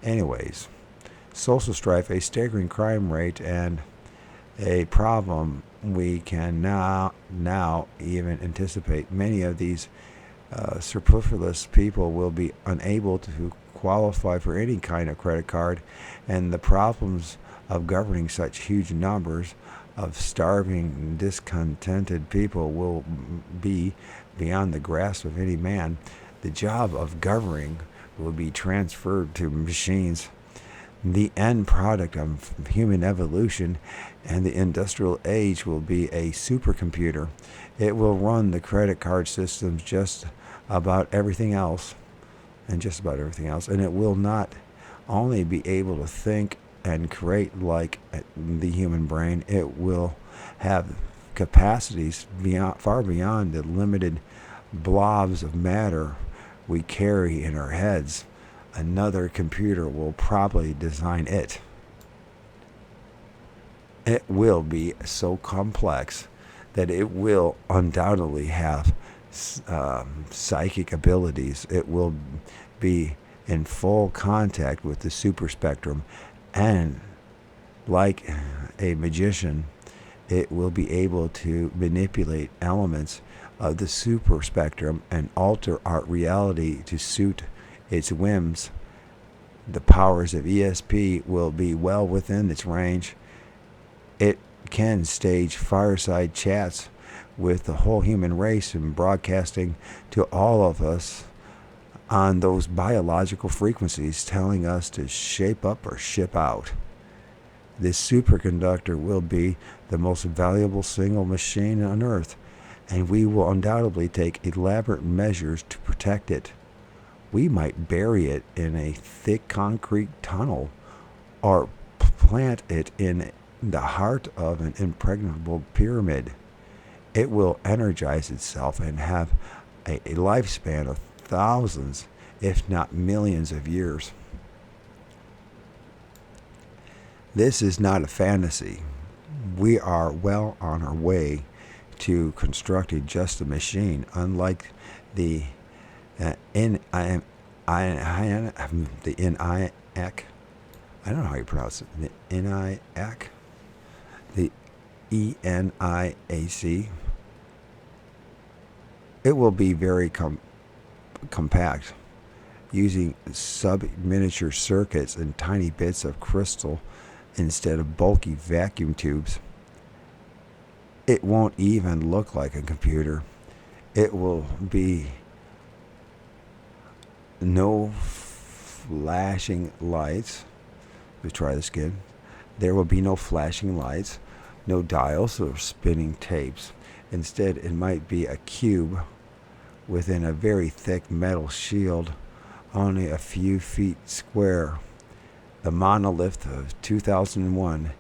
Anyways, social strife, a staggering crime rate, and a problem we can now even anticipate. Many of these superfluous people will be unable to qualify for any kind of credit card, and the problems of governing such huge numbers of starving, discontented people will be beyond the grasp of any man. The job of governing will be transferred to machines. The end product of human evolution and the industrial age will be a supercomputer. It will run the credit card systems just about everything else, and it will not only be able to think and create like the human brain, it will have capacities far beyond the limited blobs of matter we carry in our heads. Another computer will probably design it. It will be so complex that it will undoubtedly have psychic abilities. It will be in full contact with the super spectrum, and like a magician, it will be able to manipulate elements of the super spectrum and alter our reality to suit its whims. The powers of ESP will be well within its range. It can stage fireside chats with the whole human race and broadcasting to all of us on those biological frequencies, telling us to shape up or ship out. This superconductor will be the most valuable single machine on Earth, and we will undoubtedly take elaborate measures to protect it. We might bury it in a thick concrete tunnel or plant it in the heart of an impregnable pyramid. It will energize itself and have a lifespan of thousands, if not millions of years. This is not a fantasy. We are well on our way to constructing just a machine, unlike the ENIAC. I don't know how you pronounce it. The ENIAC. The ENIAC. It will be very compact, using sub-miniature circuits and tiny bits of crystal instead of bulky vacuum tubes. It won't even look like a computer. It will be no flashing lights. Let's try this again. There will be no flashing lights, no dials or spinning tapes. Instead, it might be a cube within a very thick metal shield, only a few feet square. The monolith of 2001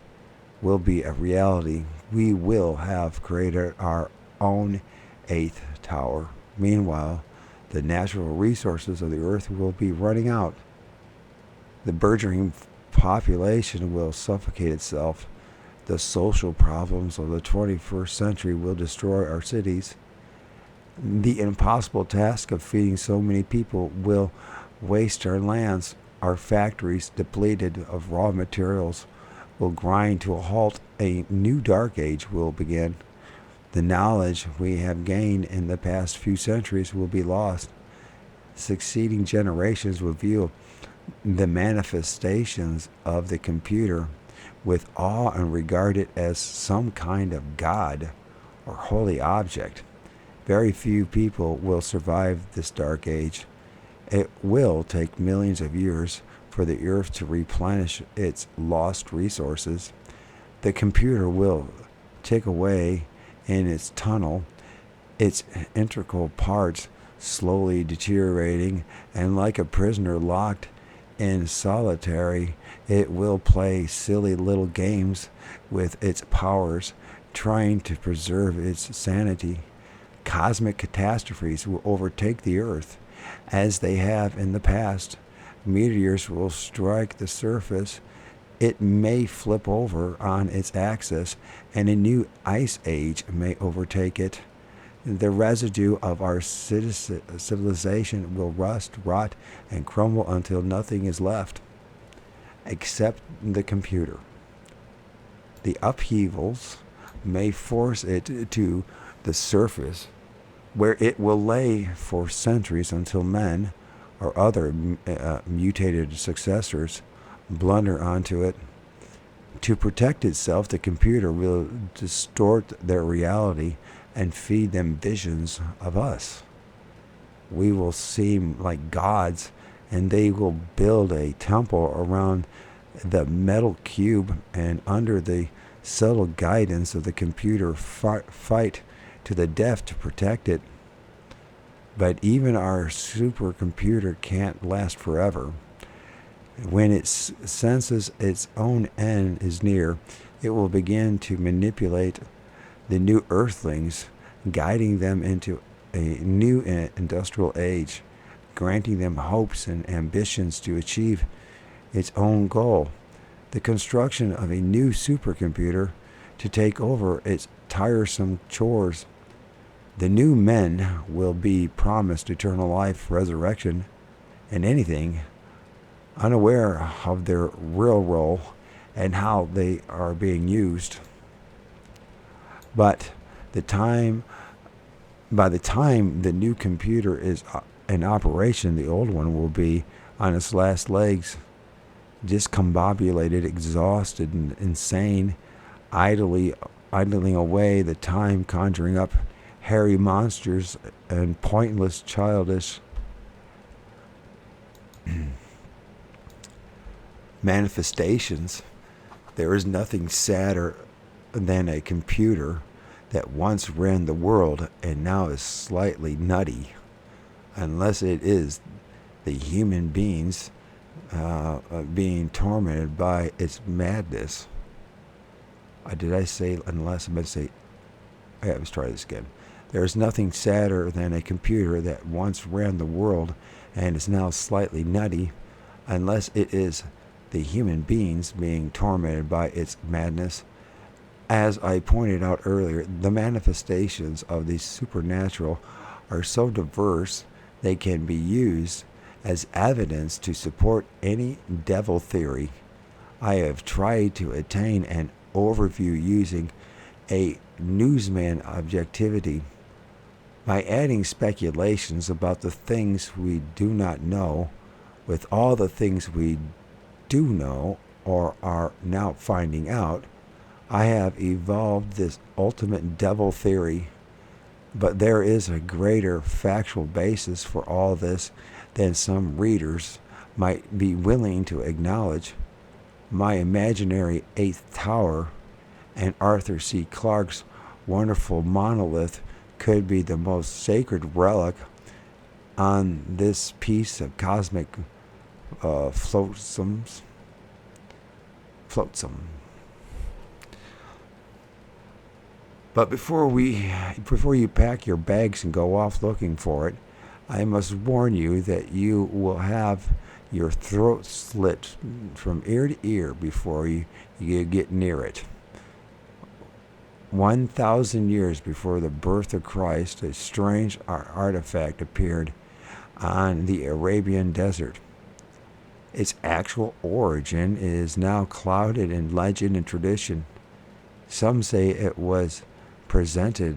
will be a reality. We will have created our own 8th tower. Meanwhile, the natural resources of the earth will be running out. The burgeoning population will suffocate itself. The social problems of the 21st century will destroy our cities. The impossible task of feeding so many people will waste our lands. Our factories, depleted of raw materials, will grind to a halt. A new dark age will begin. The knowledge we have gained in the past few centuries will be lost. Succeeding generations will view the manifestations of the computer with awe and regard it as some kind of god or holy object. Very few people will survive this dark age. It will take millions of years for the earth to replenish its lost resources. The computer will tick away in its tunnel, its integral parts slowly deteriorating, and like a prisoner locked in solitary, it will play silly little games with its powers, trying to preserve its sanity. Cosmic catastrophes will overtake the earth, as they have in the past. Meteors will strike the surface. It may flip over on its axis, and a new ice age may overtake it. The residue of our civilization will rust, rot, and crumble until nothing is left except the computer. The upheavals may force it to the surface, where it will lay for centuries until men or other mutated successors blunder onto it. To protect itself, the computer will distort their reality and feed them visions of us. We will seem like gods, and they will build a temple around the metal cube, and under the subtle guidance of the computer, fight to the death to protect it. But even our supercomputer can't last forever. When it senses its own end is near, it will begin to manipulate the new earthlings, guiding them into a new industrial age, granting them hopes and ambitions to achieve its own goal, the construction of a new supercomputer to take over its tiresome chores. The new men will be promised eternal life, resurrection, and anything, unaware of their real role and how they are being used. But by the time the new computer is in operation, the old one will be on its last legs, discombobulated, exhausted, and insane, idling away the time conjuring up hairy monsters and pointless, childish manifestations. There is nothing sadder than a computer that once ran the world and now is slightly nutty, unless it is the human beings being tormented by its madness. Did I say unless? I meant to say, let's try this again. There is nothing sadder than a computer that once ran the world and is now slightly nutty, unless it is the human beings being tormented by its madness. As I pointed out earlier, the manifestations of the supernatural are so diverse they can be used as evidence to support any devil theory. I have tried to attain an overview using a newsman objectivity by adding speculations about the things we do not know with all the things we do know or are now finding out. I have evolved this ultimate devil theory, but there is a greater factual basis for all this than some readers might be willing to acknowledge. My imaginary eighth tower and Arthur C. Clarke's wonderful monolith could be the most sacred relic on this piece of cosmic flotsam. But before you pack your bags and go off looking for it, I must warn you that you will have your throat slit from ear to ear before you get near it. 1,000 years before the birth of Christ, a strange artifact appeared on the Arabian desert. Its actual origin is now clouded in legend and tradition. Some say it was presented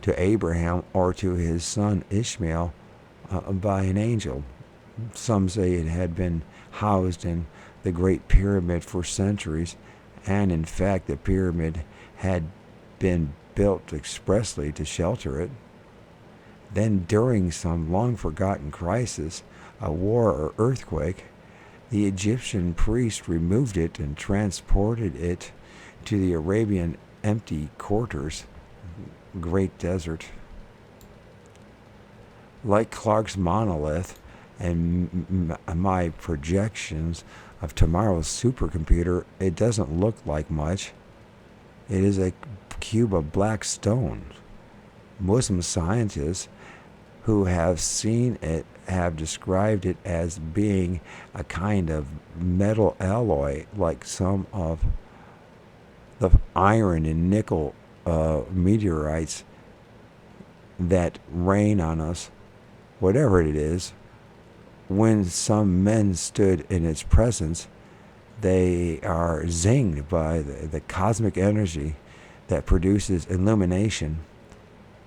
to Abraham or to his son Ishmael by an angel. Some say it had been housed in the Great Pyramid for centuries, and in fact the pyramid had been built expressly to shelter it. Then during some long-forgotten crisis, a war or earthquake, the Egyptian priest removed it and transported it to the Arabian empty quarters, Great Desert. Like Clark's monolith and my projections of tomorrow's supercomputer, it doesn't look like much. It is a cube of black stone. Muslim scientists who have seen it have described it as being a kind of metal alloy, like some of the iron and nickel meteorites that rain on us, whatever it is. When some men stood in its presence, they are zinged by the cosmic energy that produces illumination.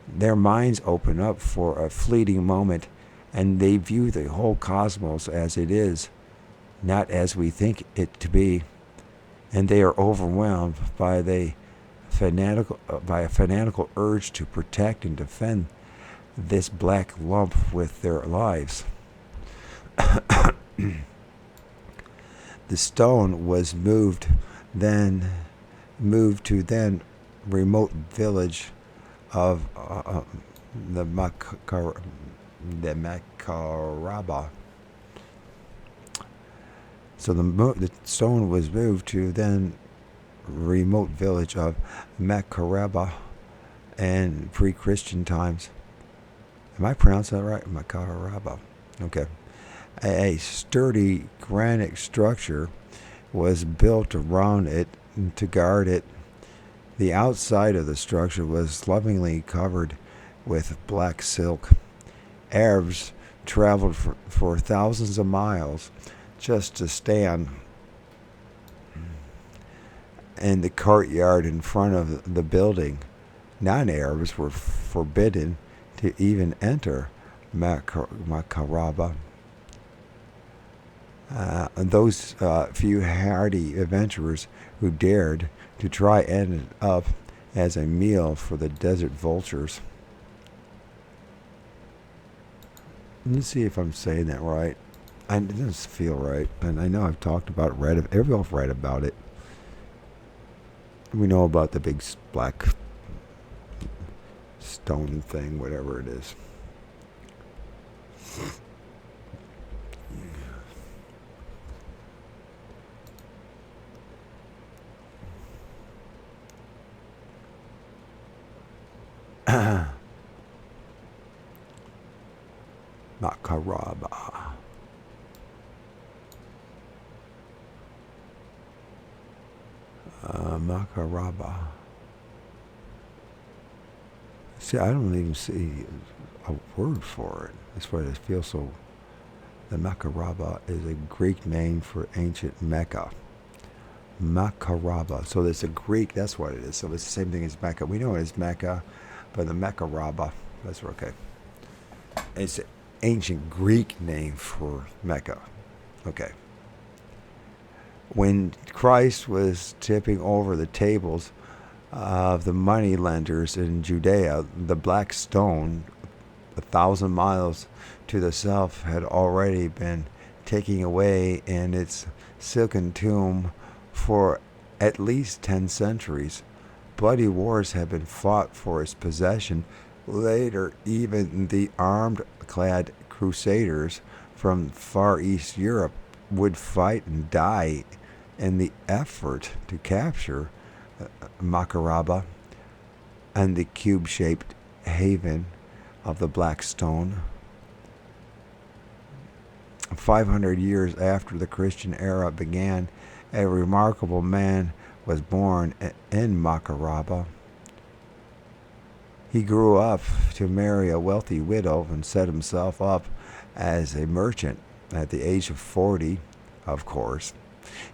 Their minds open up for a fleeting moment, and they view the whole cosmos as it is, not as we think it to be. And they are overwhelmed by a fanatical urge to protect and defend this black lump with their lives. The stone was moved to then remote village of the Makaraba. So the stone was moved to then remote village of Makaraba in pre-Christian times. Am I pronouncing that right? Makaraba. Okay. A sturdy granite structure was built around it to guard it. The outside of the structure was lovingly covered with black silk. Arabs traveled for thousands of miles just to stand in the courtyard in front of the building. Non-Arabs were forbidden to even enter Makaraba. Those few hardy adventurers who dared to try ended up as a meal for the desert vultures. Let's see if I'm saying that right. It doesn't feel right, and I know I've talked about it, everyone's read about it. We know about the big black stone thing, whatever it is. Makaraba. Makaraba. See, I don't even see a word for it. That's why it feels so. The Makaraba is a Greek name for ancient Mecca. Makaraba. So it's a Greek, that's what it is. So it's the same thing as Mecca. We know it as Mecca, but the Makaraba, that's okay. It's an ancient Greek name for Mecca. Okay. When Christ was tipping over the tables of the money lenders in Judea, the black stone, 1,000 miles to the south, had already been taken away in its silken tomb for at least 10 centuries. Bloody wars had been fought for its possession. Later, even the armed-clad crusaders from Far East Europe would fight and die in the effort to capture Makaraba and the cube-shaped haven of the black stone. 500 years after the Christian era began, a remarkable man was born in Makaraba. He grew up to marry a wealthy widow and set himself up as a merchant. At the age of 40, of course,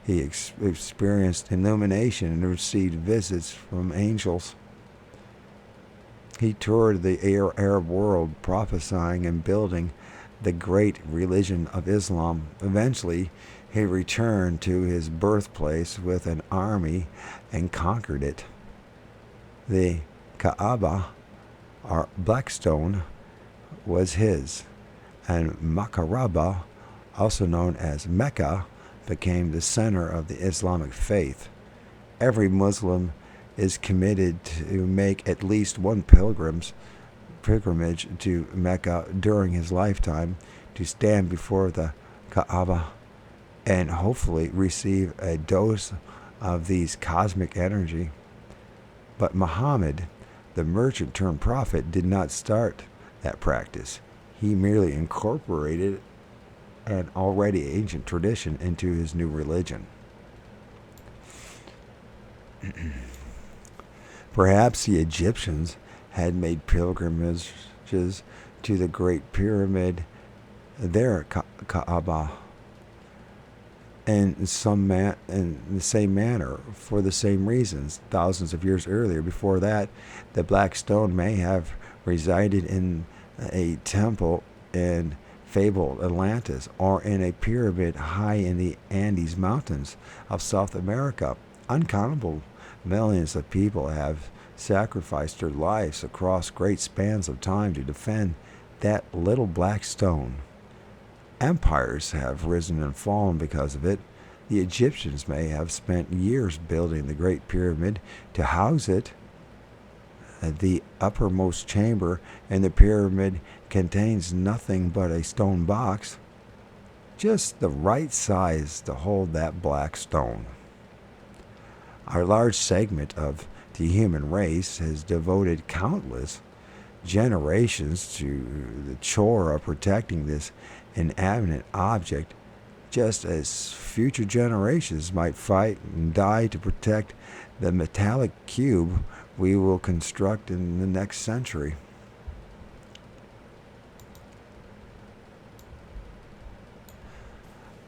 he experienced illumination and received visits from angels. He toured the Arab world, prophesying and building the great religion of Islam. Eventually, he returned to his birthplace with an army and conquered it. The Kaaba, or Black Stone, was his, and Makaraba, also known as Mecca, became the center of the Islamic faith. Every Muslim is committed to make at least one pilgrimage to Mecca during his lifetime to stand before the Kaaba and hopefully receive a dose of these cosmic energy. But Muhammad, the merchant turned prophet, did not start that practice. He merely incorporated an already ancient tradition into his new religion. Perhaps the Egyptians had made pilgrimages to the Great Pyramid, their Kaaba, in the same manner, for the same reasons. Thousands of years earlier, before that, the Black Stone may have resided in a temple in fabled Atlantis, or in a pyramid high in the Andes Mountains of South America. Uncountable millions of people have sacrificed their lives across great spans of time to defend that little black stone. Empires have risen and fallen because of it. The Egyptians may have spent years building the Great Pyramid to house it. The uppermost chamber in the pyramid contains nothing but a stone box, just the right size to hold that black stone. Our large segment of the human race has devoted countless generations to the chore of protecting this inanimate object, just as future generations might fight and die to protect the metallic cube we will construct in the next century.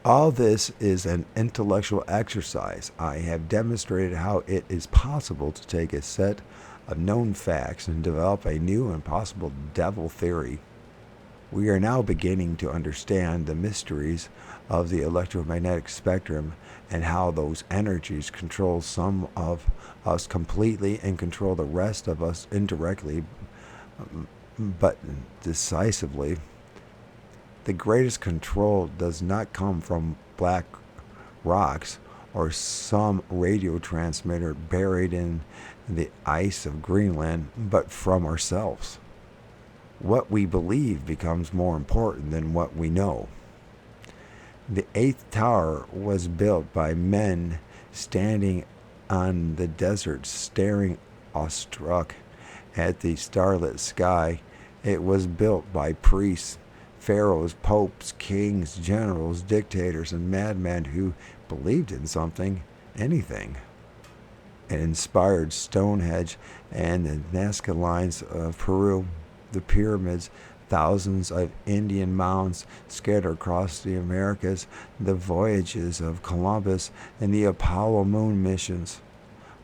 All this is an intellectual exercise. I have demonstrated how it is possible to take a set of known facts and develop a new and possible devil theory. We are now beginning to understand the mysteries of the electromagnetic spectrum and how those energies control some of us completely and control the rest of us indirectly, but decisively. The greatest control does not come from black rocks or some radio transmitter buried in the ice of Greenland, but from ourselves. What we believe becomes more important than what we know. The eighth tower was built by men standing on the desert, staring awestruck at the starlit sky. It was built by priests, pharaohs, popes, kings, generals, dictators, and madmen who believed in something, anything. It inspired Stonehenge and the Nazca lines of Peru, the pyramids, thousands of Indian mounds scattered across the Americas, the voyages of Columbus, and the Apollo moon missions.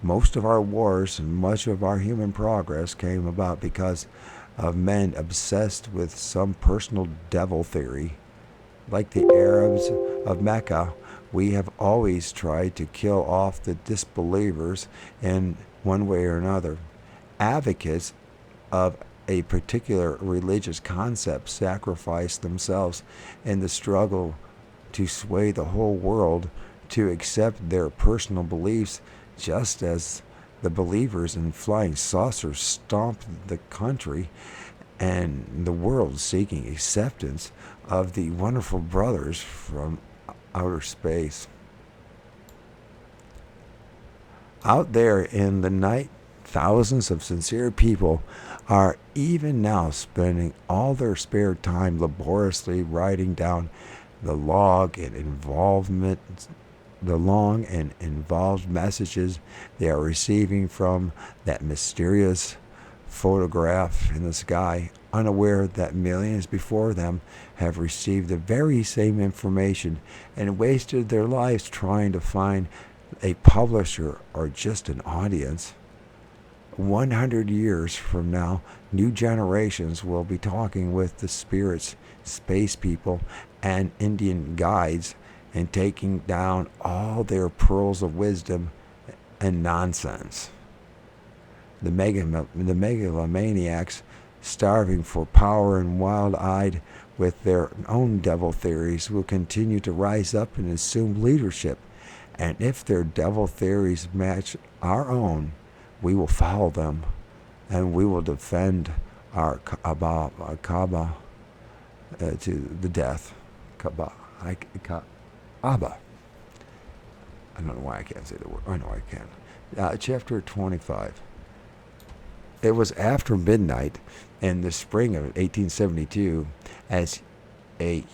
Most of our wars and much of our human progress came about because of men obsessed with some personal devil theory. Like the Arabs of Mecca, we have always tried to kill off the disbelievers in one way or another. Advocates of a particular religious concept sacrifice themselves in the struggle to sway the whole world to accept their personal beliefs, just as the believers in flying saucers stomped the country and the world seeking acceptance of the wonderful brothers from outer space. Out there in the night, thousands of sincere people are even now spending all their spare time laboriously writing down the long and involved messages they are receiving from that mysterious photograph in the sky, unaware that millions before them have received the very same information and wasted their lives trying to find a publisher or just an audience. 100 years from now, new generations will be talking with the spirits, space people, and Indian guides and taking down all their pearls of wisdom and nonsense. The megalomaniacs, starving for power and wild-eyed with their own devil theories, will continue to rise up and assume leadership. And if their devil theories match our own, we will follow them, and we will defend our Kaaba to the death. Kaaba. Abba. I don't know why I can't say the word. I know I can. Chapter 25. It was after midnight in the spring of 1872 as a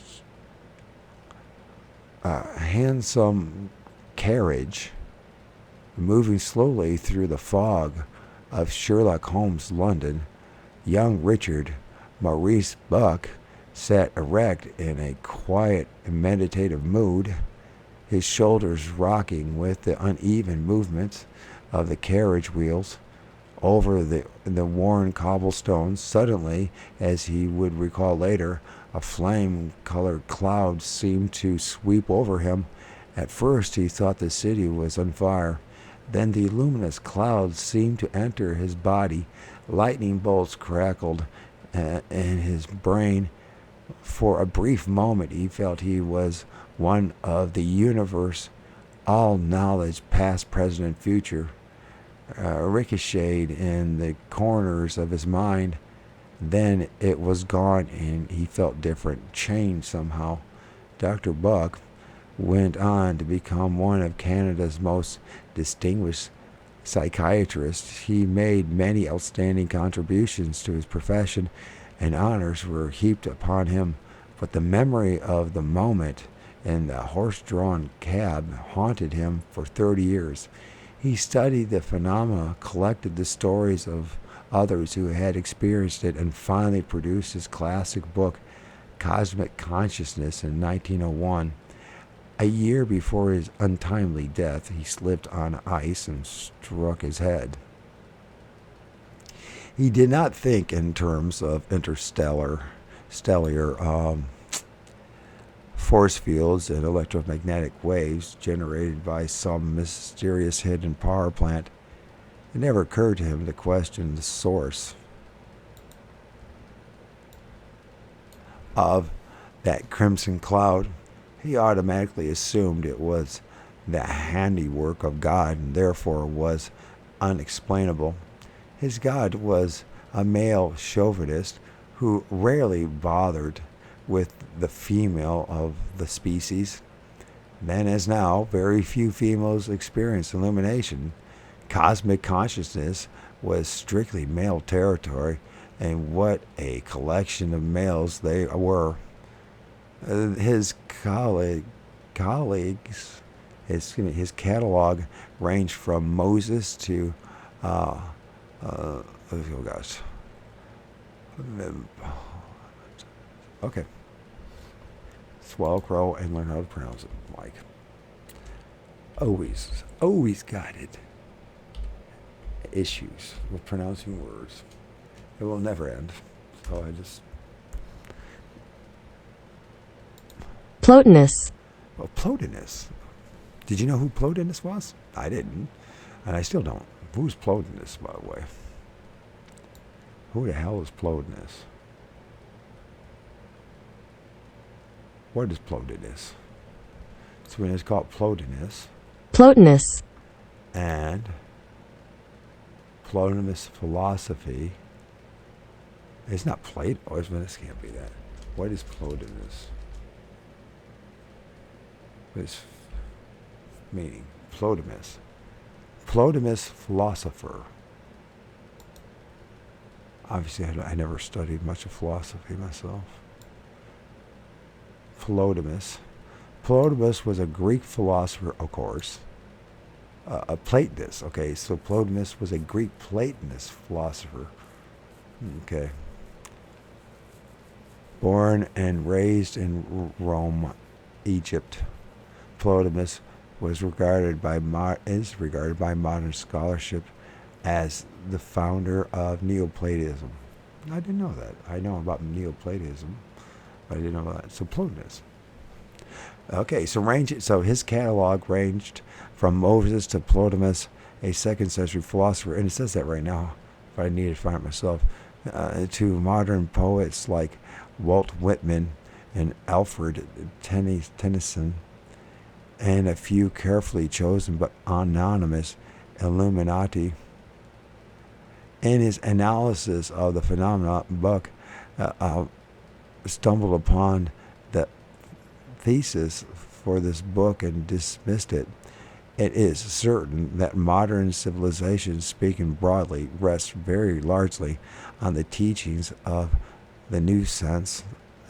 handsome carriage moving slowly through the fog of Sherlock Holmes' London, young Richard Maurice Buck sat erect in a quiet and meditative mood, his shoulders rocking with the uneven movements of the carriage wheels over the worn cobblestones. Suddenly, as he would recall later, a flame-colored cloud seemed to sweep over him. At first he thought the city was on fire. Then the luminous cloud seemed to enter his body. Lightning bolts crackled in his brain. For a brief moment he felt he was one of the universe, all knowledge, past, present, and future, ricocheted in the corners of his mind. Then it was gone, and he felt different, changed somehow. Dr. Buck went on to become one of Canada's most distinguished psychiatrists. He made many outstanding contributions to his profession, and honors were heaped upon him. But the memory of the moment in the horse-drawn cab haunted him for 30 years. He studied the phenomena, collected the stories of others who had experienced it, and finally produced his classic book, Cosmic Consciousness, in 1901. A year before his untimely death, he slipped on ice and struck his head. He did not think in terms of stellar force fields and electromagnetic waves generated by some mysterious hidden power plant. It never occurred to him to question the source of that crimson cloud. He automatically assumed it was the handiwork of God and therefore was unexplainable. His God was a male chauvinist who rarely bothered with the female of the species. Then as now, very few females experienced illumination. Cosmic consciousness was strictly male territory, and what a collection of males they were. His his catalog ranged from Moses to okay. Swallow crow and learn how to pronounce it, Mike. Always guided issues with pronouncing words. It will never end. So I just... Plotinus. Well, Plotinus. Did you know who Plotinus was? I didn't. And I still don't. Who's Plotinus, by the way? Who the hell is Plotinus? What is Plotinus? So when it's called Plotinus. Plotinus. And Plotinus philosophy. It's not Plato. This can't be that. What is Plotinus? His meaning. Plotinus. Plotinus philosopher. Obviously, I never studied much of philosophy myself. Plotinus. Plotinus was a Greek philosopher, of course. A Platonist. Okay, so Plotinus was a Greek Platonist philosopher. Okay. Born and raised in Rome, Egypt, Plotinus was regarded by modern scholarship as the founder of Neoplatonism. I didn't know that. I know about Neoplatonism, but I didn't know that. So Plotinus. Okay, so his catalog ranged from Moses to Plotinus, a 2nd century philosopher, and it says that right now, if I needed to find it myself, to modern poets like Walt Whitman and Alfred Tennyson, and a few carefully chosen but anonymous Illuminati. In his analysis of the phenomena book, stumbled upon the thesis for this book and dismissed it. It is certain that modern civilization, speaking broadly, rests very largely on the teachings of the new sense,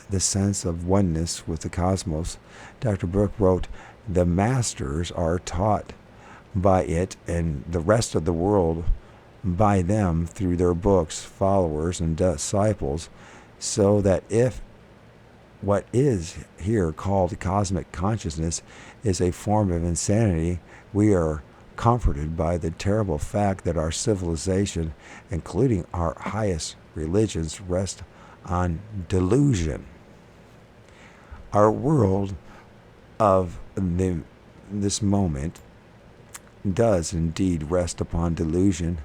the sense of oneness with the cosmos. Dr. Brooke wrote, "The masters are taught by it, and the rest of the world by them through their books, followers and disciples, so that if what is here called cosmic consciousness is a form of insanity, we are comforted by the terrible fact that our civilization, including our highest religions, rest on delusion. Our world of this moment does indeed rest upon delusion,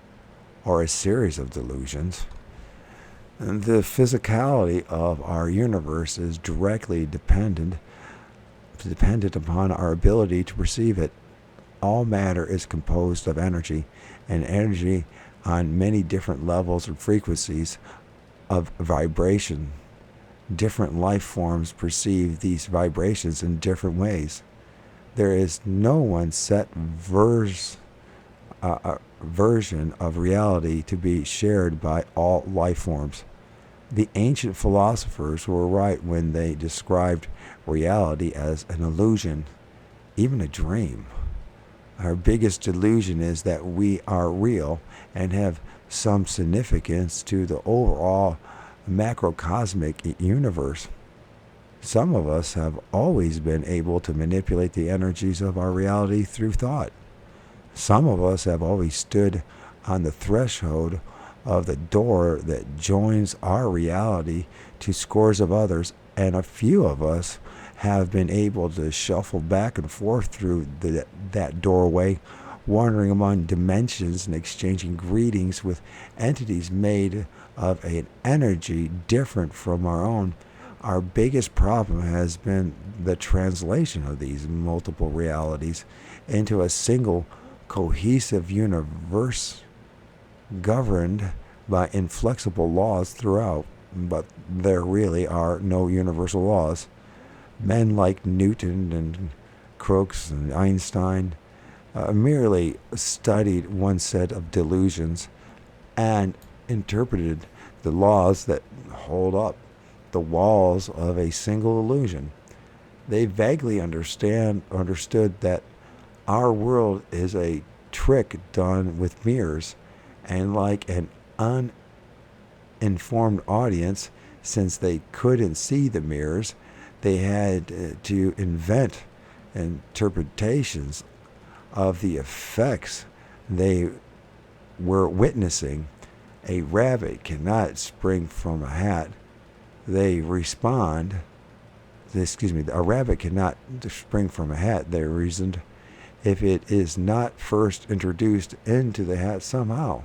or a series of delusions. And the physicality of our universe is directly dependent upon our ability to perceive it. All matter is composed of energy, and energy on many different levels and frequencies of vibration. Different life forms perceive these vibrations in different ways. There is no one set version of reality to be shared by all life forms. The ancient philosophers were right when they described reality as an illusion, even a dream. Our biggest delusion is that we are real and have some significance to the overall macrocosmic universe. Some of us have always been able to manipulate the energies of our reality through thought. Some of us have always stood on the threshold of the door that joins our reality to scores of others, and a few of us have been able to shuffle back and forth through that doorway, wandering among dimensions and exchanging greetings with entities made of an energy different from our own. Our biggest problem has been the translation of these multiple realities into a single cohesive universe governed by inflexible laws throughout, but there really are no universal laws. Men like Newton and Crookes and Einstein merely studied one set of delusions and interpreted the laws that hold up the walls of a single illusion. They vaguely understood that our world is a trick done with mirrors, and like an uninformed audience, since they couldn't see the mirrors, they had to invent interpretations of the effects they were witnessing. A rabbit cannot spring from a hat. A rabbit cannot spring from a hat, they reasoned, if it is not first introduced into the hat somehow.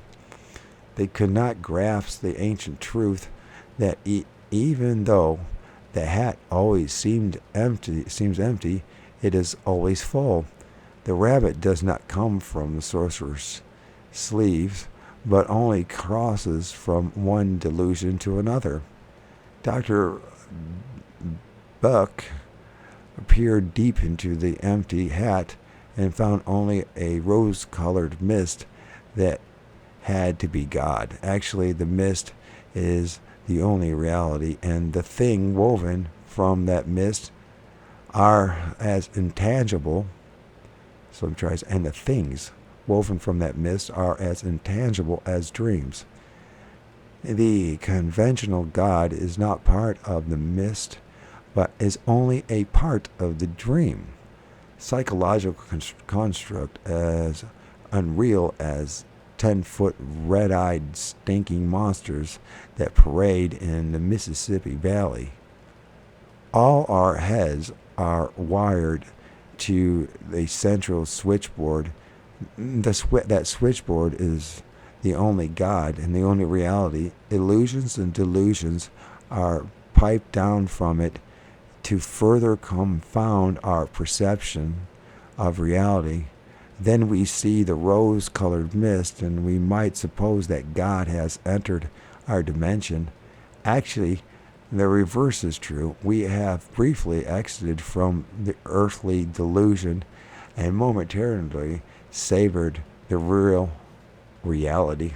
They could not grasp the ancient truth that even though the hat always seems empty, it is always full. The rabbit does not come from the sorcerer's sleeves, but only crosses from one delusion to another. Dr. Buck peered deep into the empty hat and found only a rose-colored mist that had to be God. Actually, the mist is the only reality, and the thing woven from that mist are as intangible. And the things woven from that mist are as intangible as dreams. The conventional God is not part of the mist, but is only a part of the dream. Psychological construct as unreal as 10-foot red-eyed stinking monsters that parade in the Mississippi Valley. All our heads are wired to a central switchboard. That switchboard is the only God and the only reality. Illusions and delusions are piped down from it to further confound our perception of reality. Then we see the rose-colored mist, and we might suppose that God has entered our dimension. Actually, the reverse is true. We have briefly exited from the earthly delusion and momentarily savored the real reality.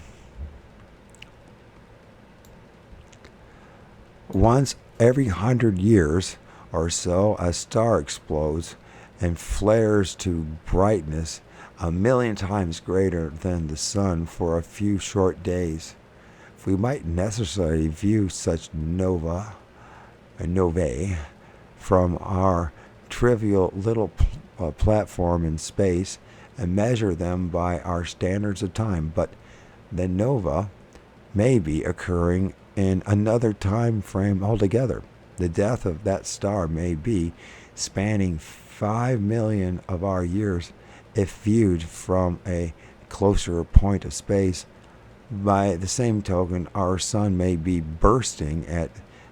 Once every 100 years or so, a star explodes and flares to brightness 1,000,000 times greater than the sun for a few short days. We might necessarily view such novae from our trivial little platform in space and measure them by our standards of time, but the nova may be occurring in another time frame altogether. The death of that star may be spanning 5 million of our years if viewed from a closer point of space. By the same token, our sun may be bursting at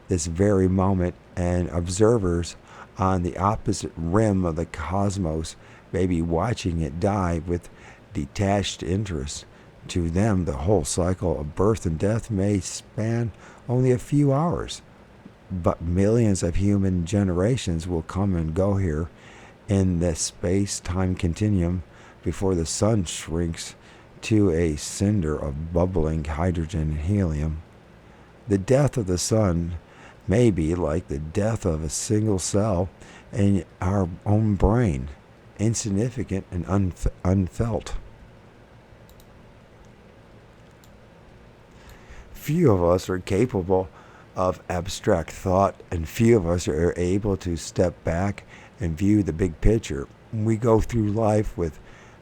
this very moment, and observers on the opposite rim of the cosmos may be watching it die with detached interest. To them, the whole cycle of birth and death may span only a few hours, but millions of human generations will come and go here in the space-time continuum before the sun shrinks to a cinder of bubbling hydrogen and helium. The death of the sun may be like the death of a single cell in our own brain, insignificant and unfelt. Few of us are capable of abstract thought, and few of us are able to step back and view the big picture. We go through life with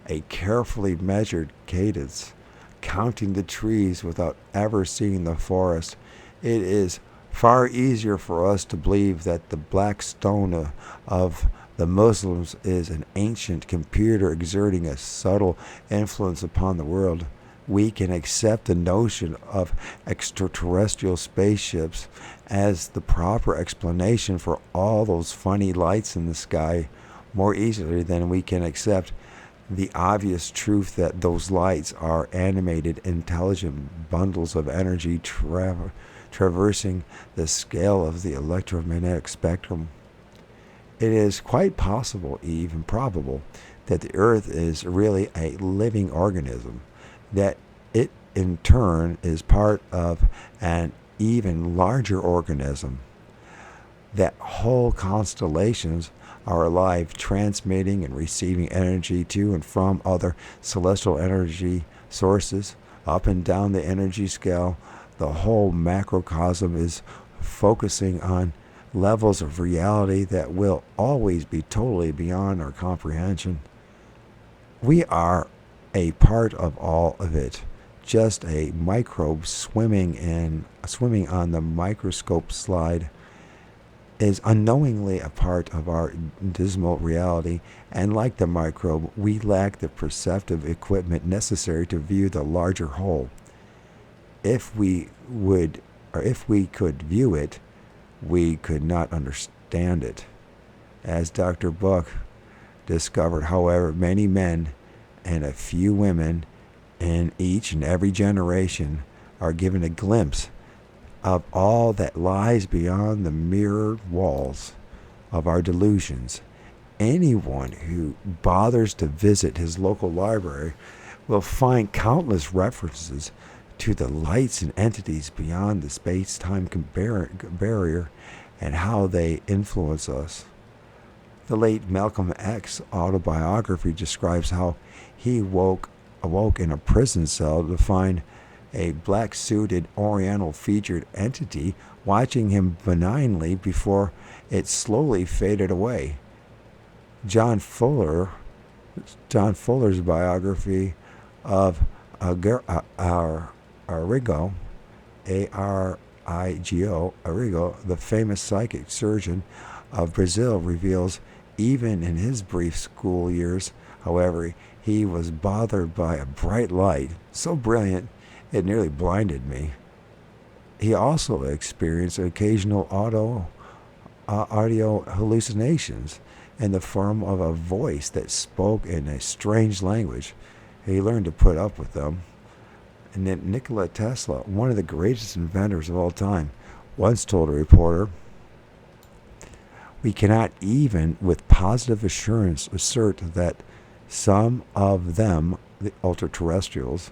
a carefully measured cadence, counting the trees without ever seeing the forest. It is far easier for us to believe that the black stone of the Muslims is an ancient computer exerting a subtle influence upon the world. We can accept the notion of extraterrestrial spaceships as the proper explanation for all those funny lights in the sky more easily than we can accept the obvious truth that those lights are animated, intelligent bundles of energy traversing the scale of the electromagnetic spectrum. It is quite possible, even probable, that the Earth is really a living organism, that it in turn is part of an even larger organism, that whole constellations are alive, transmitting and receiving energy to and from other celestial energy sources up and down the energy scale. The whole macrocosm is focusing on levels of reality that will always be totally beyond our comprehension. We are a part of all of it, just a microbe swimming on the microscope slide is unknowingly a part of our dismal reality, and like the microbe, we lack the perceptive equipment necessary to view the larger whole. If we could view it, we could not understand it. As Dr. Buck discovered, however, many men and a few women in each and every generation are given a glimpse of all that lies beyond the mirrored walls of our delusions. Anyone who bothers to visit his local library will find countless references to the lights and entities beyond the space-time barrier and how they influence us. The late Malcolm X's autobiography describes how he awoke in a prison cell to find a black-suited, oriental-featured entity watching him benignly before it slowly faded away. John Fuller's biography of Arrigo, Arigo, Arrigo, the famous psychic surgeon of Brazil, reveals even in his brief school years, however, he was bothered by a bright light, so brilliant it nearly blinded me. He also experienced occasional audio hallucinations in the form of a voice that spoke in a strange language. He learned to put up with them. And then Nikola Tesla, one of the greatest inventors of all time, once told a reporter, "We cannot even with positive assurance assert that some of them, the ultra-terrestrials,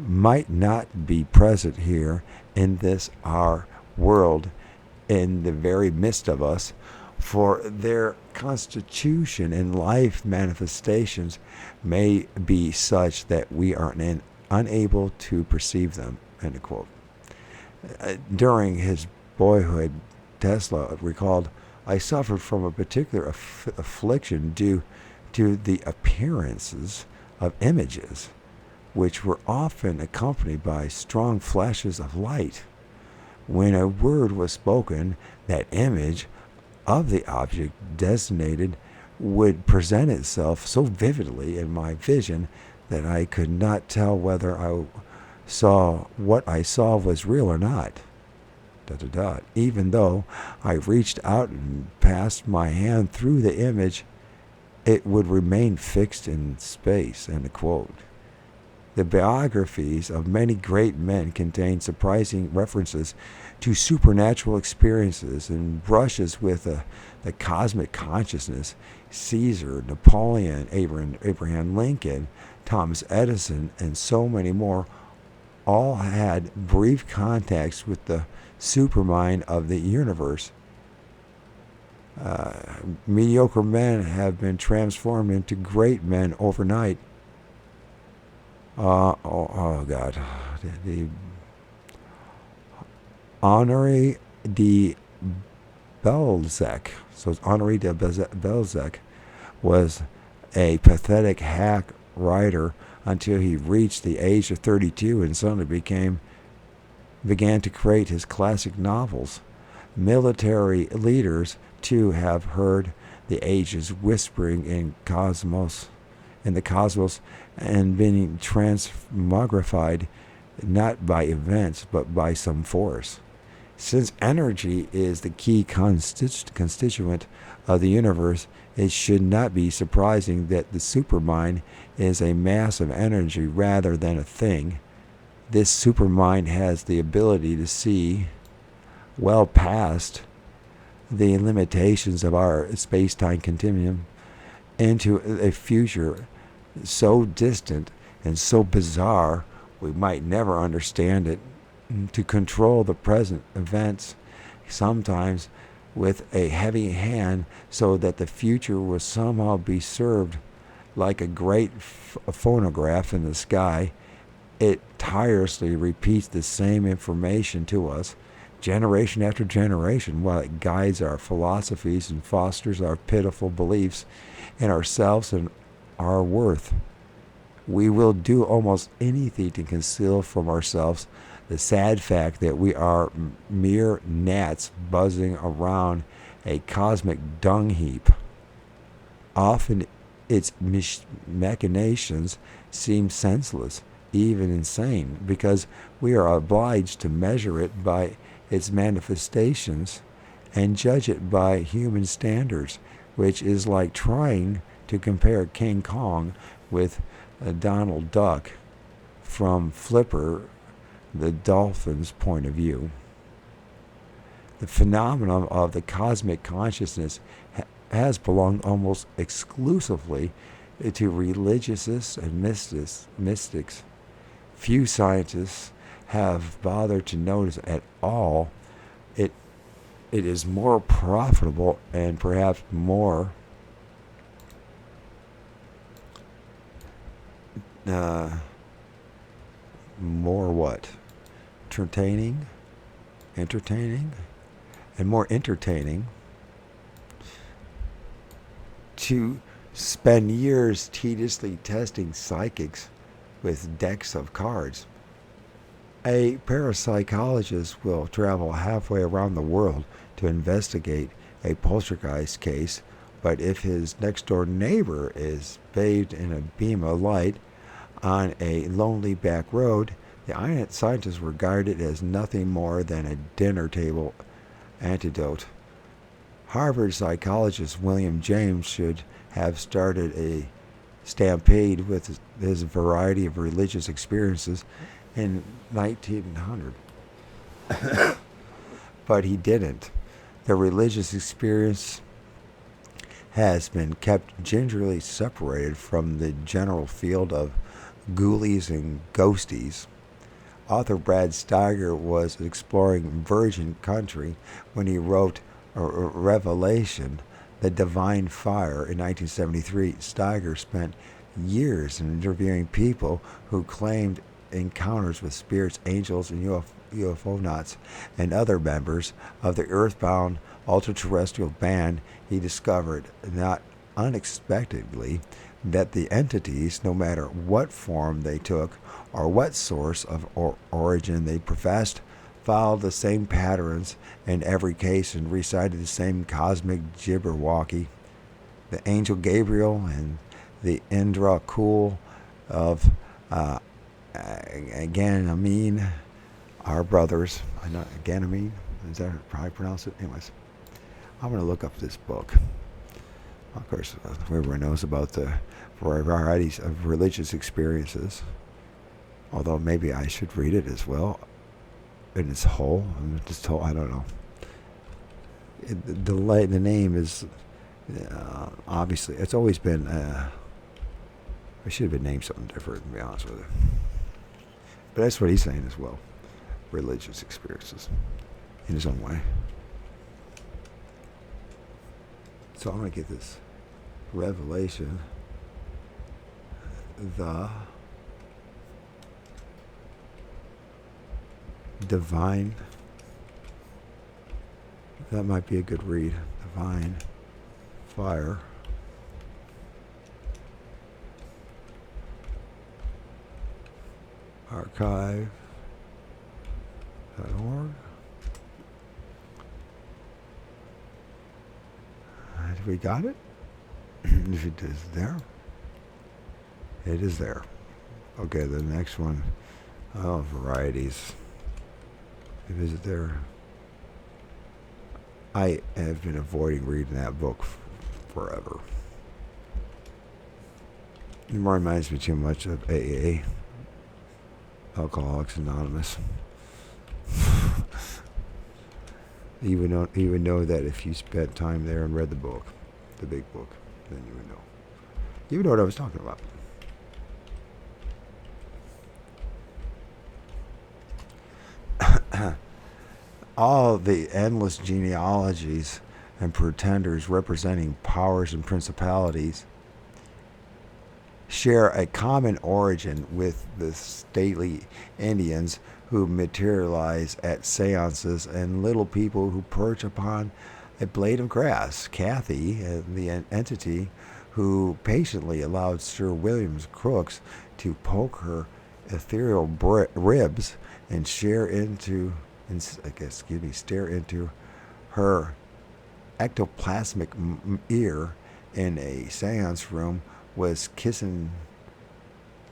might not be present here in this our world, in the very midst of us, for their constitution and life manifestations may be such that we are unable to perceive them." End quote. During his boyhood, Tesla recalled, "I suffered from a particular affliction due to the appearances of images, which were often accompanied by strong flashes of light. When a word was spoken, that image of the object designated would present itself so vividly in my vision that I could not tell whether what I saw was real or not. ... Even though I reached out and passed my hand through the image, it would remain fixed in space." End quote. The biographies of many great men contain surprising references to supernatural experiences and brushes with the cosmic consciousness. Caesar, Napoleon, Abraham Lincoln, Thomas Edison, and so many more all had brief contacts with the supermind of the universe. Mediocre men have been transformed into great men overnight. Oh God. The Henri de Balzac. So Henri de Balzac was a pathetic hack writer until he reached the age of 32 and suddenly began to create his classic novels. Military leaders too have heard the ages whispering in the cosmos, and being transmogrified not by events but by some force. Since energy is the key constituent of the universe, it should not be surprising that the supermind is a mass of energy rather than a thing. This supermind has the ability to see well past the limitations of our space-time continuum into a future so distant and so bizarre we might never understand it, to control the present events, sometimes with a heavy hand, so that the future will somehow be served like a great phonograph in the sky. It tirelessly repeats the same information to us, generation after generation, while it guides our philosophies and fosters our pitiful beliefs in ourselves and our worth. We will do almost anything to conceal from ourselves the sad fact that we are mere gnats buzzing around a cosmic dung heap. Often its machinations seem senseless, even insane, because we are obliged to measure it by its manifestations and judge it by human standards, which is like trying to compare King Kong with Donald Duck from Flipper the dolphin's point of view. The phenomenon of the cosmic consciousness has belonged almost exclusively to religionists and mystics. Few scientists have bothered to notice at all. It is more profitable and perhaps more what? Entertaining, and more entertaining to spend years tediously testing psychics with decks of cards. A parapsychologist will travel halfway around the world to investigate a poltergeist case, but if his next-door neighbor is bathed in a beam of light on a lonely back road, the scientists regard it as nothing more than a dinner table antidote. Harvard psychologist William James should have started a stampede with his variety of religious experiences in 1900. But he didn't. The religious experience has been kept gingerly separated from the general field of ghoulies and ghosties. Author Brad Steiger was exploring virgin country when he wrote Revelation, The Divine Fire in 1973. Steiger spent years interviewing people who claimed encounters with spirits, angels, and UFO and other members of the earthbound ultra-terrestrial band. He discovered, not unexpectedly, that the entities, no matter what form they took or what source of origin they professed, followed the same patterns in every case and recited the same cosmic jibberwocky. The angel Gabriel and the Indra Cool of Ganymede are brothers. I know Ganymede, is that how I pronounce it? Anyways, I'm going to look up this book. Of course, everyone knows about the varieties of religious experiences, although maybe I should read it as well in its whole. I don't know. The name is obviously, it's always been, it should have been named something different, to be honest with you. But that's what he's saying as well. Religious experiences in his own way. So I'm going to get this Revelation, the Divine, that might be a good read, Divine Fire, archive.org. Have we got it? If it is there, it is there. Okay, the next one, varieties. Is it there? I have been avoiding reading that book forever. It reminds me too much of AA, Alcoholics Anonymous. You would know that if you spent time there and read the book, the big book, then you would know. You would know what I was talking about. All the endless genealogies and pretenders representing powers and principalities share a common origin with the stately Indians who materialize at seances and little people who perch upon a blade of grass. Kathy, the entity who patiently allowed Sir William Crooks to poke her ethereal ribs and stare into her ectoplasmic ear in a seance room, was kissing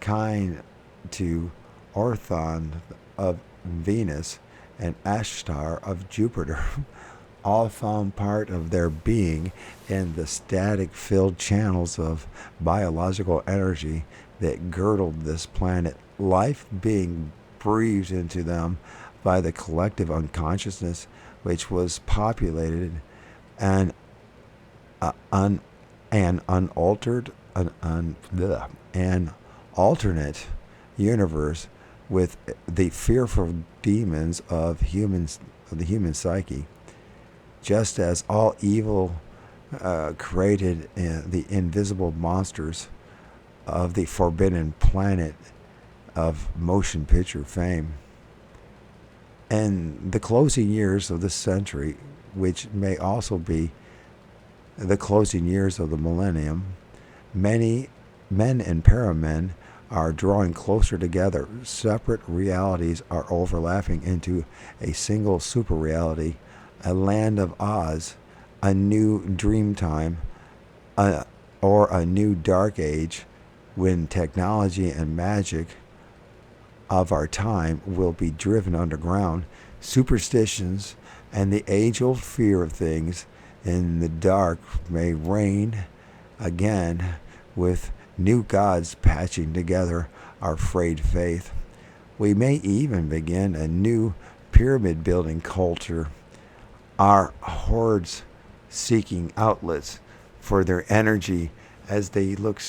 kind to Orthon of Venus and Ashtar of Jupiter. All found part of their being in the static-filled channels of biological energy that girdled this planet, life being breathed into them by the collective unconsciousness which was populated an alternate universe with the fearful demons of the human psyche. Just as all evil created the invisible monsters of the forbidden planet of motion picture fame. And the closing years of this century, which may also be the closing years of the millennium, many men and paramen are drawing closer together. Separate realities are overlapping into a single super reality, a land of Oz, a new dream time, or a new dark age when technology and magic of our time will be driven underground. Superstitions and the age-old fear of things in the dark may reign again, with new gods patching together our frayed faith. We may even begin a new pyramid building culture, our hordes seeking outlets for their energy as they look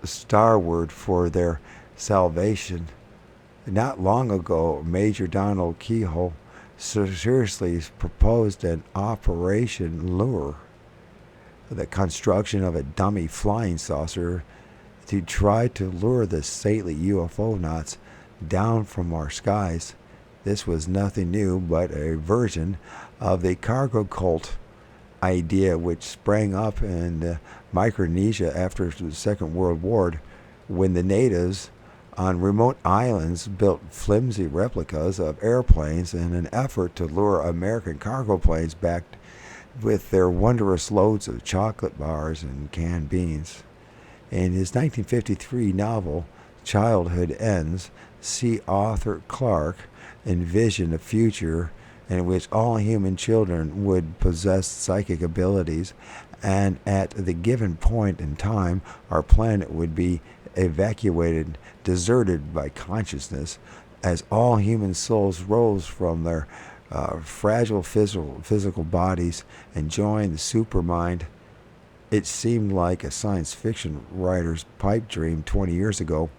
starward for their salvation. Not long ago, Major Donald Keel seriously proposed an Operation Lure, the construction of a dummy flying saucer to try to lure the stately UFO knots down from our skies. This was nothing new but a version of the cargo cult idea which sprang up in Micronesia after the Second World War, when the natives on remote islands built flimsy replicas of airplanes in an effort to lure American cargo planes back with their wondrous loads of chocolate bars and canned beans. In his 1953 novel, Childhood Ends, C. Arthur Clarke envisioned a future in which all human children would possess psychic abilities, and at the given point in time, our planet would be evacuated, deserted by consciousness, as all human souls rose from their fragile physical bodies and joined the supermind. It seemed like a science fiction writer's pipe dream 20 years ago,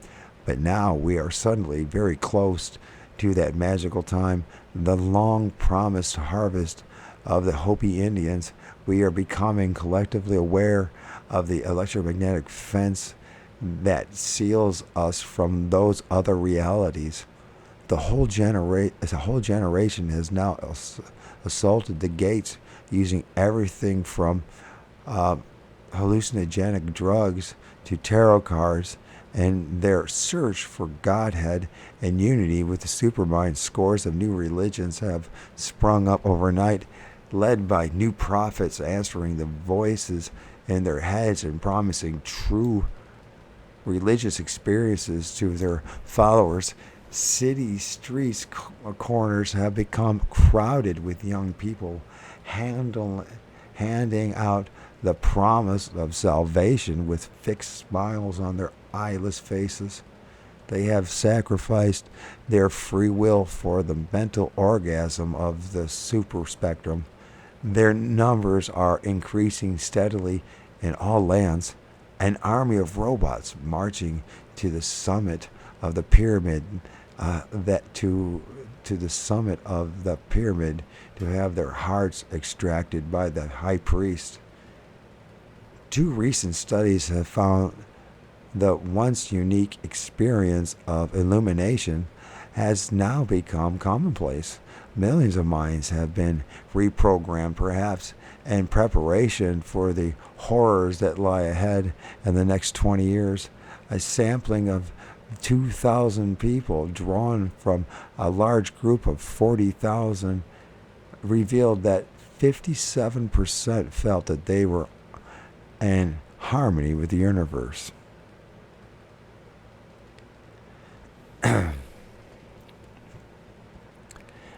but now we are suddenly very close to that magical time, the long-promised harvest of the Hopi Indians. We are becoming collectively aware of the electromagnetic fence that seals us from those other realities. The whole generation has now assaulted the gates using everything from hallucinogenic drugs to tarot cards, and their search for Godhead and unity with the supermind. Scores of new religions have sprung up overnight, led by new prophets answering the voices in their heads and promising true religious experiences to their followers. City streets corners have become crowded with young people handing out the promise of salvation with fixed smiles on their eyeless faces. They have sacrificed their free will for the mental orgasm of the super spectrum. Their numbers are increasing steadily in all lands. An army of robots marching to the summit of the pyramid, to the summit of the pyramid to have their hearts extracted by the high priest. 2 recent studies have found the once unique experience of illumination has now become commonplace. Millions of minds have been reprogrammed, perhaps in preparation for the horrors that lie ahead in the next 20 years. A sampling of 2,000 people drawn from a large group of 40,000 revealed that 57% felt that they were in harmony with the universe.